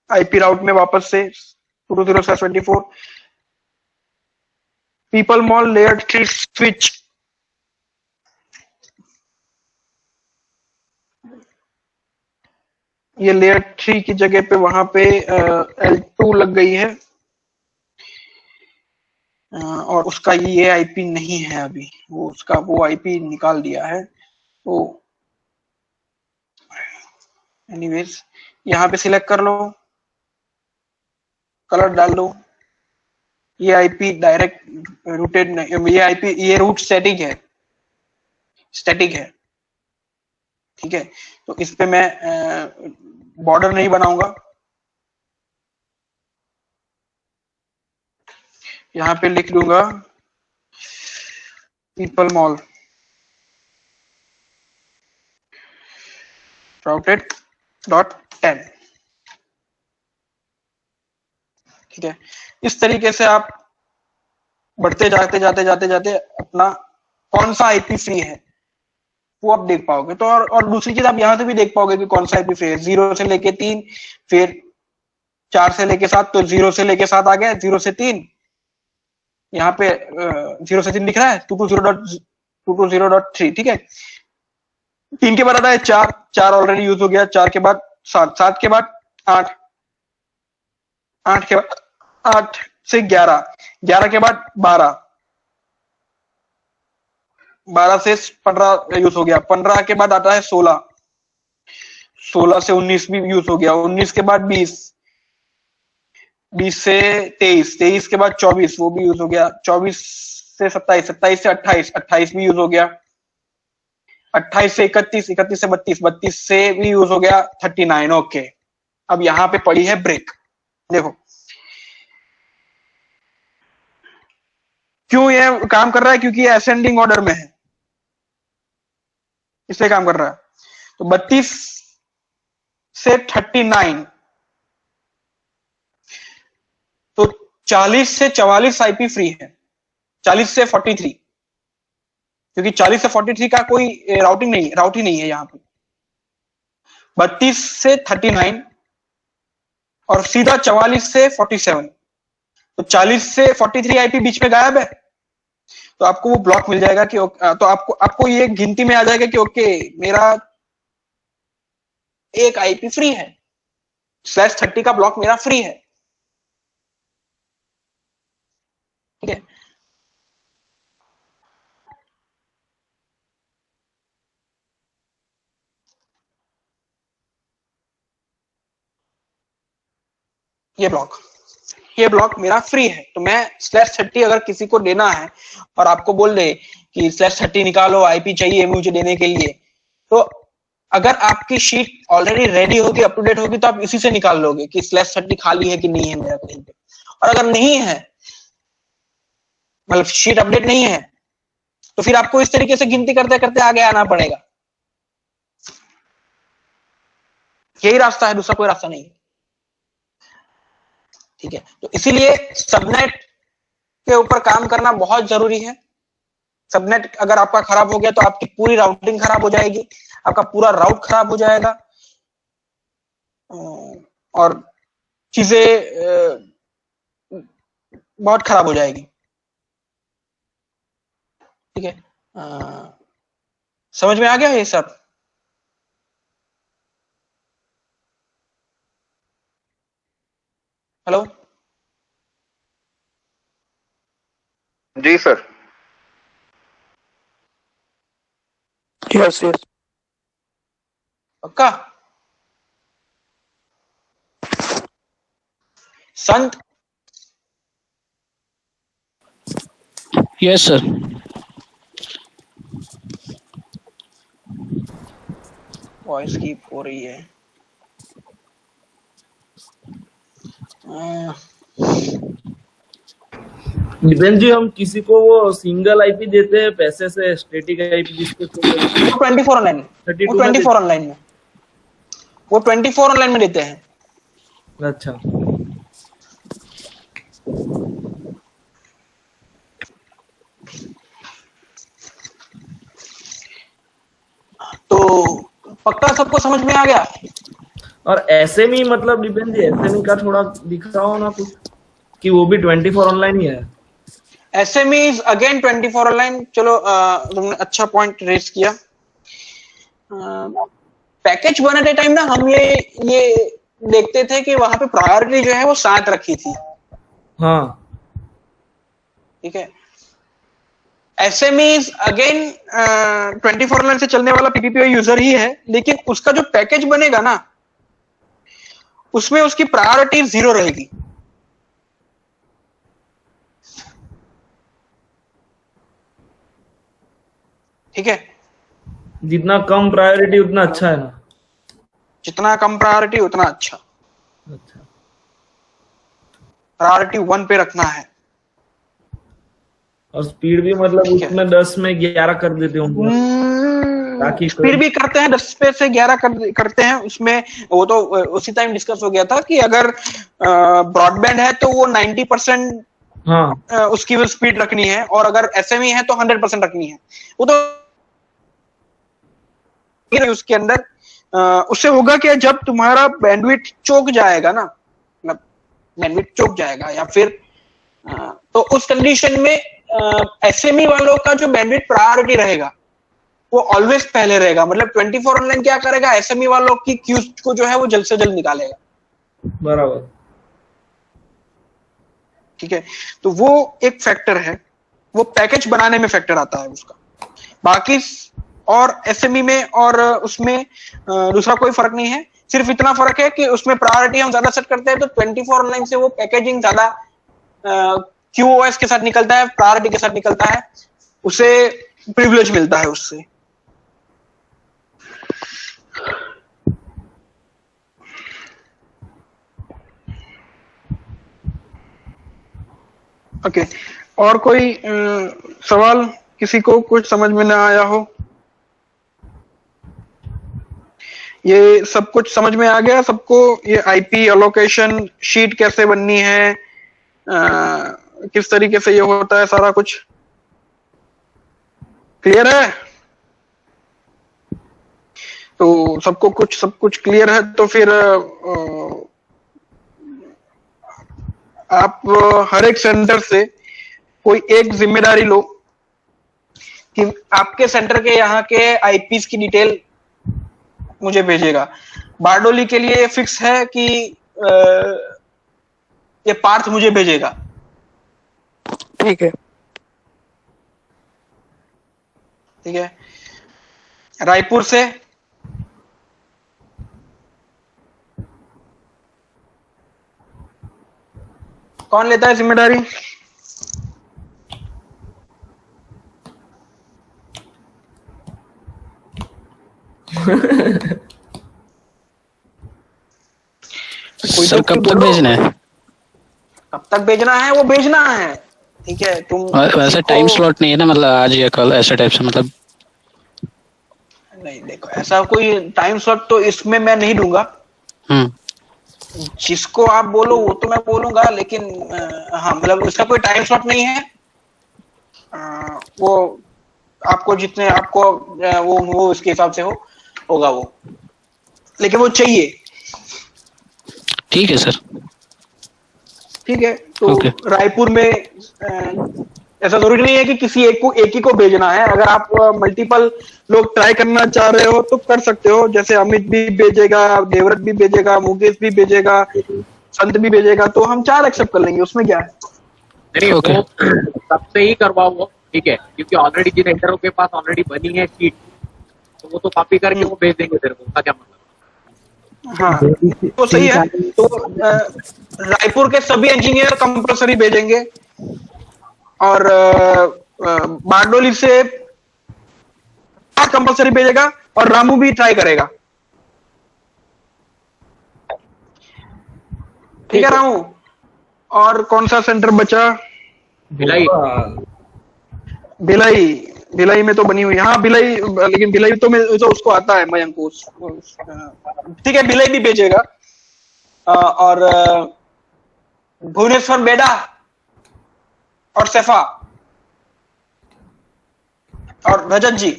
आईपी राउट में वापस से 220/24 पीपल मॉल लेयर 3 स्विच। ये लेयर 3 की जगह पे वहां पे L2 लग गई है, और उसका ये आईपी नहीं है अभी, वो आईपी निकाल दिया है। तो एनीवेज यहाँ पे सिलेक्ट कर लो, कलर डाल दो। ये आईपी डायरेक्ट रूटेड नहीं, ये आईपी, ये रूट स्टैटिक है, ठीक है। तो इस पे मैं बॉर्डर नहीं बनाऊंगा, यहाँ पे लिख दूंगा पीपल मॉल routed.10, ठीक है। इस तरीके से आप बढ़ते जाते अपना कौन सा आईपी फ्री है वो आप देख पाओगे। तो और दूसरी चीज आप यहां से भी देख पाओगे कि कौन सा आईपी फ्री है, 0 से लेके 3, फिर 4 से लेके 7, तो 0 से लेके 7 आ गया, 0 से 3, यहाँ पे 0 से 3 दिख रहा है, 220.3, ठीक है। 3 के बाद आता है 4, 4 ऑलरेडी यूज हो गया, 4 के बाद 7, 7 के बाद 8, 8 के बाद 8 से 11, 11 के बाद 12, 12 से 15 यूज हो गया, 15 के बाद आता है 16, 16 से 19 भी यूज हो गया, 19 के बाद 20, 20 से 23, 23 के बाद 24, वो भी यूज हो गया, 24 से 27, 27 से 28, 28 भी यूज हो गया, 28 से 31, 31 से 32, 32 से भी यूज हो गया, 39। ओके, अब यहां पे पड़ी है ब्रेक। देखो क्यों ये काम कर रहा है, क्योंकि ये असेंडिंग ऑर्डर में है, इसलिए काम कर रहा है। तो 32 से 39, तो 40 से 44 आईपी फ्री है, 40 से 43, क्योंकि 40 से 43 का कोई राउट ही नहीं है यहाँ पे। 32 से 39 और सीधा 44 से 47, तो 40 से 43 आईपी बीच में गायब है, तो आपको वो ब्लॉक मिल जाएगा कि तो आपको ये गिनती में आ जाएगा कि ओके मेरा एक आईपी फ्री है, /30 का ब्लॉक मेरा फ्री है, ठीक है। ये ब्लॉक मेरा फ्री है, तो मैं /30 अगर किसी को देना है और आपको बोल दे कि /30 निकालो, आईपी चाहिए मुझे देने के लिए, तो अगर आपकी शीट ऑलरेडी रेडी होगी, अप टू डेट होगी, तो आप इसी से निकाल लोगे कि /30 खाली है कि नहीं है मेरा कहीं पे। और अगर नहीं है, मतलब शीट अपडेट नहीं है, तो फिर आपको इस तरीके से गिनती करते करते आगे आना पड़ेगा। यही रास्ता है, दूसरा कोई रास्ता नहीं है, ठीक है। तो इसीलिए सबनेट के ऊपर काम करना बहुत जरूरी है। सबनेट अगर आपका खराब हो गया तो आपकी पूरी राउटिंग खराब हो जाएगी, आपका पूरा राउट खराब हो जाएगा और चीजें बहुत खराब हो जाएगी, ठीक है। समझ में आ गया ये सब? हेलो जी सर। यस यस पक्का? संत? Yes sir. वॉइस कीप हो रही है। दिपेन जी, हम किसी को वो सिंगल आईपी देते हैं पैसे से, स्टैटिक आईपी जिसके 24 ऑनलाइन, वो 24 ऑनलाइन में, वो 24 ऑनलाइन में देते हैं। अच्छा, तो पक्का सबको समझ में आ गया? और एसएमई मतलब दिपेन जी, एसएमई का थोड़ा दिखाओ ना कुछ, कि वो भी 24 ऑनलाइन ही है। SME is again 24 online. चलो तुमने अच्छा पॉइंट रेज किया। पैकेज बनाते टाइम ना हम ये देखते थे कि वहां पे प्रायोरिटी जो है वो 7 रखी थी, हाँ ठीक है। SME इज अगेन 24 ऑनलाइन से चलने वाला PPPoE यूजर ही है, लेकिन उसका जो पैकेज बनेगा ना उसमें उसकी प्रायोरिटी 0 रहेगी, ठीक है। जितना कम प्रायोरिटी उतना अच्छा है ना? जितना कम प्रायोरिटी उतना अच्छा। अच्छा, प्रायोरिटी 1 पे रखना है। और स्पीड भी मतलब उसमें 10 में 11 कर देते होंगे ताकि स्पीड भी करते हैं, 10 पे से 11 करते हैं उसमें। वो तो उसी टाइम डिस्कस हो गया था कि अगर ब्रॉडबैंड है तो वो 90% हाँ उसकी वो स्पीड रखनी है, और अगर SME है तो 100% रखनी है। वो तो उसके अंदर उससे होगा कि जब तुम्हारा बैंडविड्थ चौक जाएगा ना, मतलब बैंडविड्थ चूक जाएगा, या फिर तो उस कंडीशन में एसएमई वालों का जो बैंडविड्थ प्रायोरिटी रहेगा वो ऑलवेज पहले रहेगा। मतलब 24 ऑनलाइन क्या करेगा, एसएमई वालों की क्यूज को जो है वो जल्द से जल्द निकालेगा। बराबर। ठीक है, तो वो एक फैक्टर है, वो पैकेज बनाने में फैक्टर आता है उसका। बाकी और एसएमई में और उसमें दूसरा कोई फर्क नहीं है, सिर्फ इतना फर्क है कि उसमें प्रायोरिटी हम ज्यादा सेट करते हैं तो 24 ऑनलाइन से वो पैकेजिंग ज्यादा क्यूओएस के साथ निकलता है, प्रायोरिटी के साथ निकलता है, उसे प्रिविलेज मिलता है उससे। ओके, और कोई सवाल किसी को कुछ समझ में ना आया हो? ये सब कुछ समझ में आ गया सबको? ये आईपी एलोकेशन शीट कैसे बननी है, किस तरीके से ये होता है, सारा कुछ क्लियर है? तो सबको सब कुछ क्लियर है तो फिर आप हर एक सेंटर से कोई एक जिम्मेदारी लो कि आपके सेंटर के यहाँ के आईपीस की डिटेल मुझे भेजेगा। बारडोली के लिए फिक्स है कि ये पार्थ मुझे भेजेगा। ठीक है। ठीक है, रायपुर से कौन लेता है जिम्मेदारी? सर कब तक भेजना है? कब तक भेजना है वो भेजना है। ठीक है, तुम वैसे टाइम स्लॉट नहीं है ना, मतलब आज या कल ऐसे टाइप से, मतलब नहीं, देखो ऐसा कोई टाइम स्लॉट तो इसमें मैं नहीं दूंगा। जिसको आप बोलो वो तो मैं बोलूंगा, लेकिन हाँ मतलब उसका कोई टाइम स्लॉट नहीं है। वो आपको जितने आपको वो उसके हिसाब से होगा वो, लेकिन वो चाहिए। ठीक है सर। ठीक है, तो रायपुर में ऐसा जरूरी नहीं है कि किसी एक ही को भेजना है। अगर आप मल्टीपल लोग ट्राई करना चाह रहे हो तो कर सकते हो, जैसे अमित भी भेजेगा, देवव्रत भी भेजेगा, मुकेश भी भेजेगा, संत भी भेजेगा, तो हम 4 एक्सेप्ट कर लेंगे, उसमें क्या है। नहीं वो सबसे ही करवाओ वो, ठीक है, क्योंकि ऑलरेडी जिन एंटरों के पास ऑलरेडी बनी है शीट तो वो तो कॉपी करके वो भेज देंगे तेरे को, उसका क्या मतलब। हाँ तो सही है, तो रायपुर के सभी इंजीनियर कंपल्सरी भेजेंगे और बारडोली से कंपल्सरी भेजेगा और रामू भी ट्राई करेगा। ठीक है रामू, और कौन सा सेंटर बचा? भिलाई। भिलाई में तो बनी हुई है। हाँ भिलाई, लेकिन भिलाई तो उसको आता है मयंक को। ठीक है, भिलाई भी भेजेगा। और भुवनेश्वर, बेडा और सैफा और रजत जी,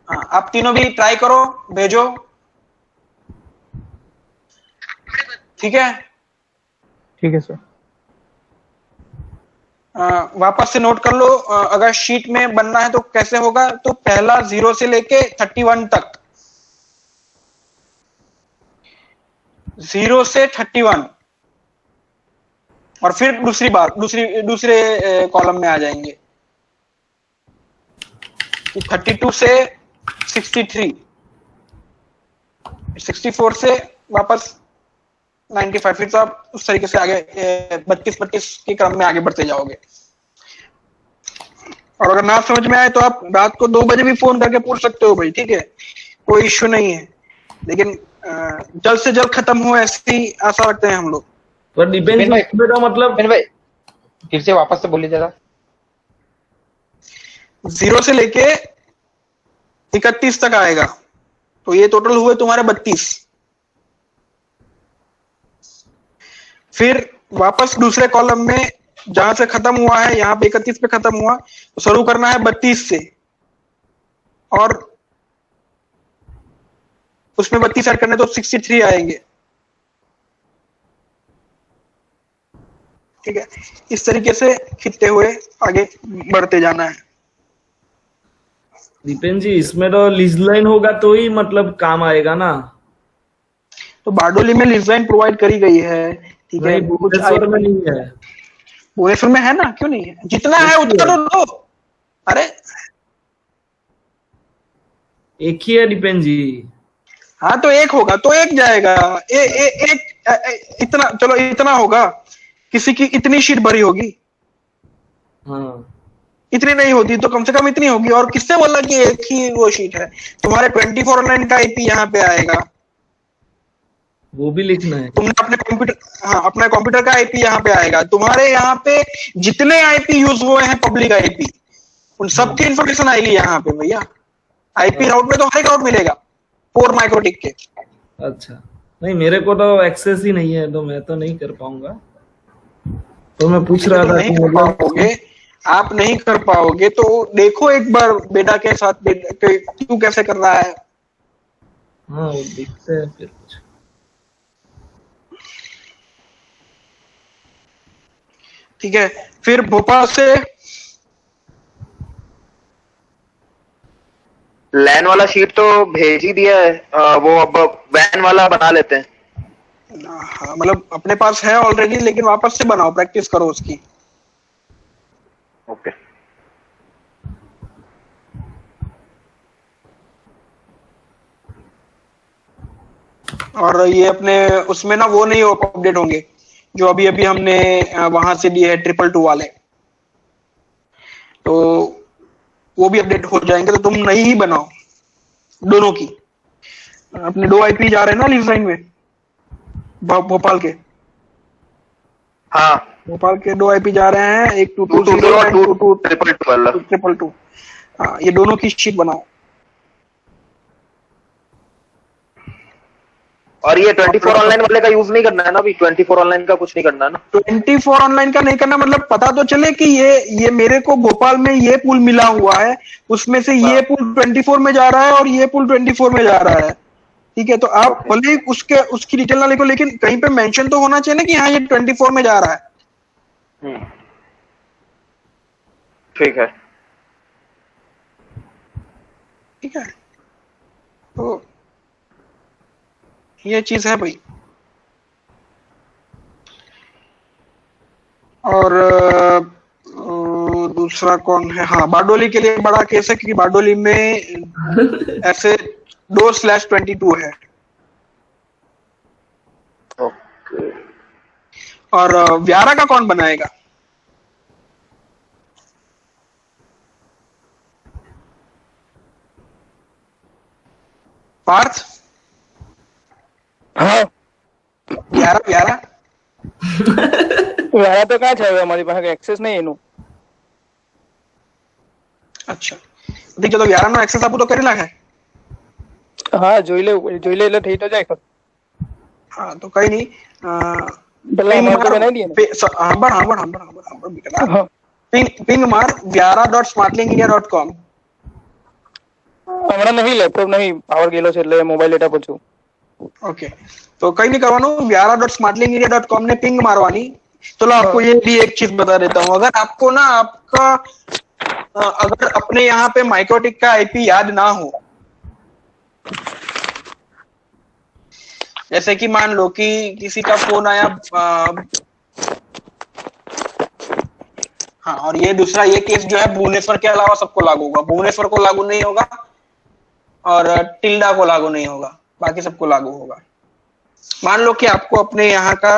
आप तीनों भी ट्राई करो, भेजो। ठीक है, ठीक है सर। वापस से नोट कर लो, अगर शीट में बनना है तो कैसे होगा, तो पहला 0 से लेके 31 तक, 0 से 31, और फिर दूसरे कॉलम में आ जाएंगे 32 से 63, 64 से वापस 95, फिर तो आप उस तरीके से आगे 32 के क्रम में आगे बढ़ते जाओगे। और अगर ना समझ में आए तो आप रात को 2 बजे भी फोन करके पूछ सकते हो भाई, ठीक है, कोई इश्यू नहीं है, लेकिन जल्द से जल्द खत्म हो ऐसी आशा रखते हैं हम लोग। पर डिपेंड का मतलब भाई फिर से वापस से बोलिए जरा। 0 से लेके 31 तक आएगा, तो ये टोटल हुए तुम्हारे 32। फिर वापस दूसरे कॉलम में जहां से खत्म हुआ है, यहाँ पे 31 पे खत्म हुआ, तो शुरू करना है 32 से, और उसमें 32 ऐड करने तो 63 आएंगे। ठीक है, इस तरीके से खिंचते हुए आगे बढ़ते जाना है। दीपेन जी इसमें तो लीज लाइन होगा तो ही मतलब काम आएगा ना। तो बारडोली में लीज लाइन प्रोवाइड करी गई है, ठीक है। नहीं भुवनेश्वर में नहीं है। भुवनेश्वर में है ना, क्यों नहीं है? जितना है उतना तो दो। अरे एक ही है दीपेन जी। हाँ तो एक होगा तो एक जाएगा। इतना चलो, इतना होगा। किसी की इतनी शीट भरी होगी, हाँ इतनी नहीं होती तो कम से कम इतनी होगी। और किससे बोला कि एक ही वो शीट है? तुम्हारे 24 ऑनलाइन का आईपी यहाँ पे आएगा, वो भी लिखना है। तुमने अपने कंप्यूटर, हाँ अपना कंप्यूटर का आईपी यहाँ पे आएगा। तुम्हारे यहाँ पे जितने आईपी यूज हुए हैं पब्लिक आईपी, उन सबकी इंफॉर्मेशन आएगी यहाँ पे भैया। आईपी राउट में तो हर एक राउट मिलेगा 4 माइक्रोटिक के। अच्छा नहीं, मेरे को तो एक्सेस ही नहीं है तो मैं तो नहीं कर पाऊंगा। तो मैं पूछ रहा था नहीं कर पाओगे, आप नहीं कर पाओगे तो देखो एक बार बेटा के साथ क्यों कैसे कर रहा है। हाँ वो देखते हैं फिर कुछ। ठीक है, फिर भोपाल से लैन वाला शीट तो भेज ही दिया है, वो अब वैन वाला बना लेते हैं। हाँ, मतलब अपने पास है ऑलरेडी, लेकिन वापस से बनाओ, प्रैक्टिस करो उसकी। ओके और ये अपने उसमें ना वो नहीं अपडेट होंगे जो अभी अभी हमने वहां से लिए है 222 वाले, तो वो भी अपडेट हो जाएंगे। तो तुम नई ही बनाओ दोनों की। अपने 2 आईपी जा रहे हैं ना लीज लाइन में भोपाल के। हाँ भोपाल के 2 आईपी जा रहे हैं, एक 220 और और 222 वाला। 222। हाँ, ये दोनों की शीट बनाओ। और ये 24 ऑनलाइन वाले का यूज नहीं करना है ना अभी? 24 ऑनलाइन का कुछ नहीं करना है ना? 24 ऑनलाइन का नहीं करना, मतलब पता तो चले कि ये मेरे को भोपाल में ये पुल मिला हुआ है, उसमें से ये पुल 24 में जा रहा है और ये पुल 24 में जा रहा है। ठीक है, तो आप भले ही उसकी डिटेल ना लिखो, लेकिन कहीं पे मेंशन तो होना चाहिए ना कि हाँ ये 24 में जा रहा है। ठीक है। ठीक है, तो ये चीज है भाई। और दूसरा कौन है? हाँ, बारडोली के लिए बड़ा केस है क्योंकि बारडोली में ऐसे 2/22 है। ओके। और व्यारा का कौन बनाएगा? पार्थ? हाँ व्यारा व्यारा વ્યારા તો ક્યાં છે હવે અમારી પાસે એક્સેસ નહીં એનું. અચ્છા, દેખ જો વ્યારા નો એક્સેસ આપું તો કરેલા है। હા જોઈ લે એટલે થઈ તો જાય. हाँ तो कहीं नहीं, પેલા અમારે તો બનાવી દઈએ ને. पिंग मार vyara.smartlinkindia.com। હમણાં નહીં, લેપટોપ નહીં, પાવર ગયેલો છે એટલે મોબાઈલ ડેટા પર છું. ओके, तो कहीं नहीं करवानो, vyara.smartlinkindia.com ने पिंग मारवानी। चलो आपको ये भी एक चीज बता देता हूँ, अगर आपको ना आपका अगर अपने यहाँ पे माइक्रोटिक का आईपी याद ना हो, जैसे कि मान लो कि किसी का फोन आया, हाँ, और ये दूसरा ये केस जो है भुवनेश्वर के अलावा सबको लागू होगा। भुवनेश्वर को लागू नहीं होगा और टिल्डा को लागू नहीं होगा, बाकी सबको लागू होगा। मान लो कि आपको अपने यहाँ का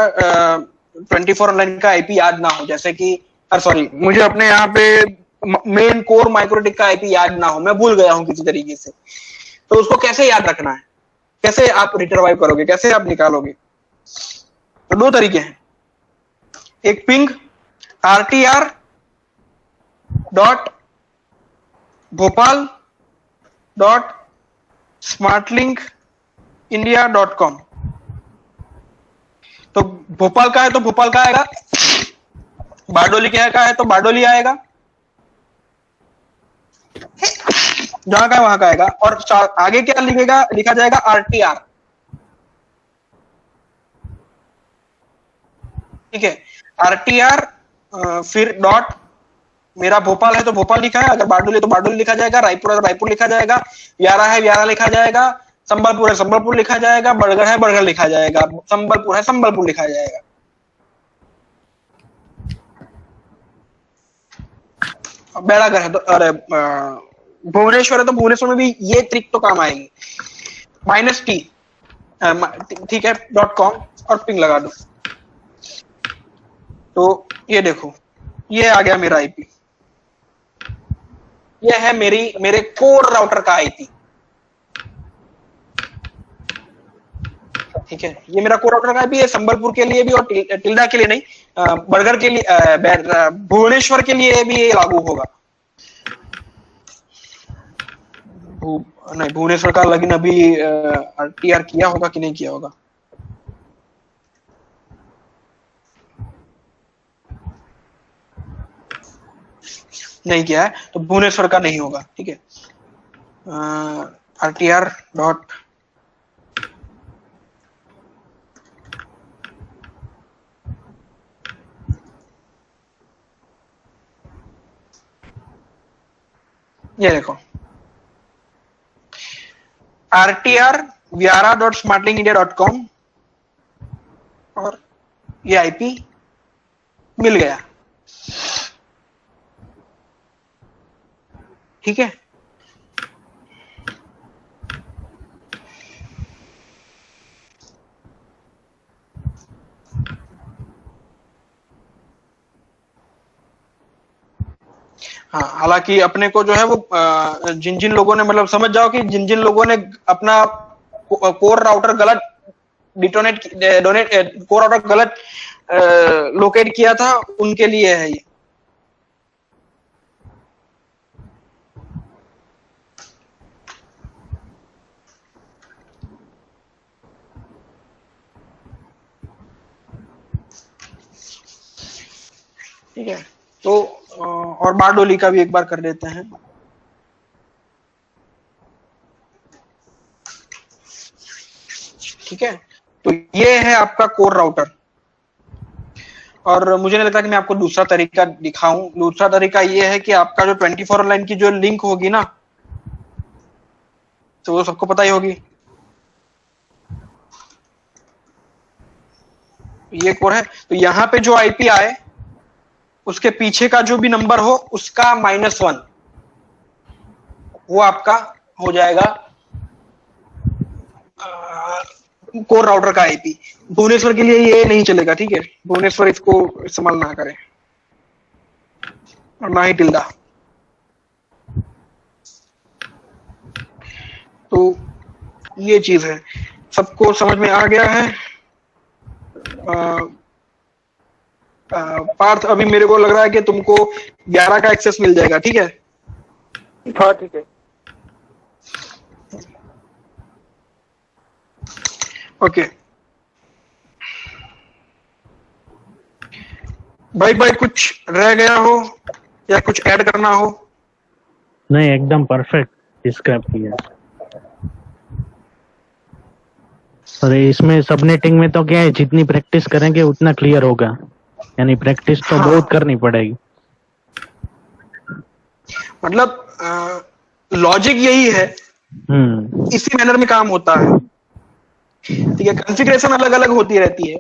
24 ऑनलाइन का आईपी याद ना हो, जैसे कि सॉरी, मुझे अपने यहाँ पे मेन कोर माइक्रोटिक का आईपी याद ना हो, मैं भूल गया हूँ किसी तरीके से, तो उसको कैसे याद रखना है, कैसे आप रिट्रीव करोगे, कैसे आप निकालोगे? तो 2 तरीके हैं। एक पिंग RTR .भोपाल.smartlinkindia.com। तो भोपाल का है तो भोपाल का आएगा, बारडोली का है तो बारडोली आएगा, जहां का है वहां का आएगा। और आगे क्या लिखा जाएगा? RTR। ठीक है। RTR फिर डॉट, मेरा भोपाल है तो भोपाल लिखा है, अगर बारडोली है तो बारडोली लिखा जाएगा, रायपुर है तो रायपुर लिखा जाएगा, व्यारा है व्यारा लिखा जाएगा, संबलपुर है संबलपुर लिखा जाएगा, बरगढ़ है बरगढ़ लिखा जाएगा, संबलपुर है संबलपुर लिखा जाएगा। बेड़ागर है तो, अरे भुवनेश्वर है तो भुवनेश्वर में भी ये ट्रिक तो काम आएगी। -T, ठीक है, .com और पिंग लगा दो। तो ये देखो, ये आ गया मेरा आईपी, ये है मेरे कोर राउटर का आईपी। ठीक है, ये मेरा कोर राउटर का आईपी है, संबलपुर के लिए भी और टिल्डा के लिए नहीं, बरगढ़ के लिए, भुवनेश्वर के लिए भी ये लागू होगा। नहीं, भुवनेश्वर का लेकिन अभी RTR किया होगा कि नहीं किया होगा। नहीं किया है तो भुवनेश्वर का नहीं होगा। ठीक है, RTR डॉट ये देखो, RTR viara.smartlinkindia.com और ये आईपी मिल गया। ठीक है, हाँ, हालांकि अपने को जो है वो जिन जिन लोगों ने, मतलब समझ जाओ कि जिन जिन लोगों ने अपना कोर राउटर गलत कोर राउटर गलत लोकेट किया था, उनके लिए है ये। ठीक है, तो और बारडोली का भी एक बार कर लेते हैं। ठीक है, तो ये है आपका कोर राउटर। और मुझे नहीं लगता कि मैं आपको दूसरा तरीका दिखाऊं। दूसरा तरीका ये है कि आपका जो 24 ऑनलाइन की जो लिंक होगी ना, तो वो सबको पता ही होगी। ये कोर है, तो यहाँ पे जो आईपी आए उसके पीछे का जो भी नंबर हो उसका -1, वो आपका हो जाएगा कोर राउटर का आईपी। भुवनेश्वर के लिए ये नहीं चलेगा। ठीक है, भुवनेश्वर इसको इस्तेमाल ना करें और ना ही टिल्डा। तो ये चीज है, सबको समझ में आ गया है। पार्थ, अभी मेरे को लग रहा है कि तुमको 11 का एक्सेस मिल जाएगा। ठीक है, हाँ ठीक है। ओके भाई कुछ रह गया हो या कुछ ऐड करना हो? नहीं, एकदम परफेक्ट डिस्क्राइब किया। और इसमें सबनेटिंग में तो क्या है, जितनी प्रैक्टिस करेंगे उतना क्लियर होगा, यानी प्रैक्टिस तो बहुत करनी पड़ेगी। मतलब लॉजिक यही है, इसी मैनर में काम होता है। ठीक है, कॉन्फ़िगरेशन अलग अलग होती रहती है,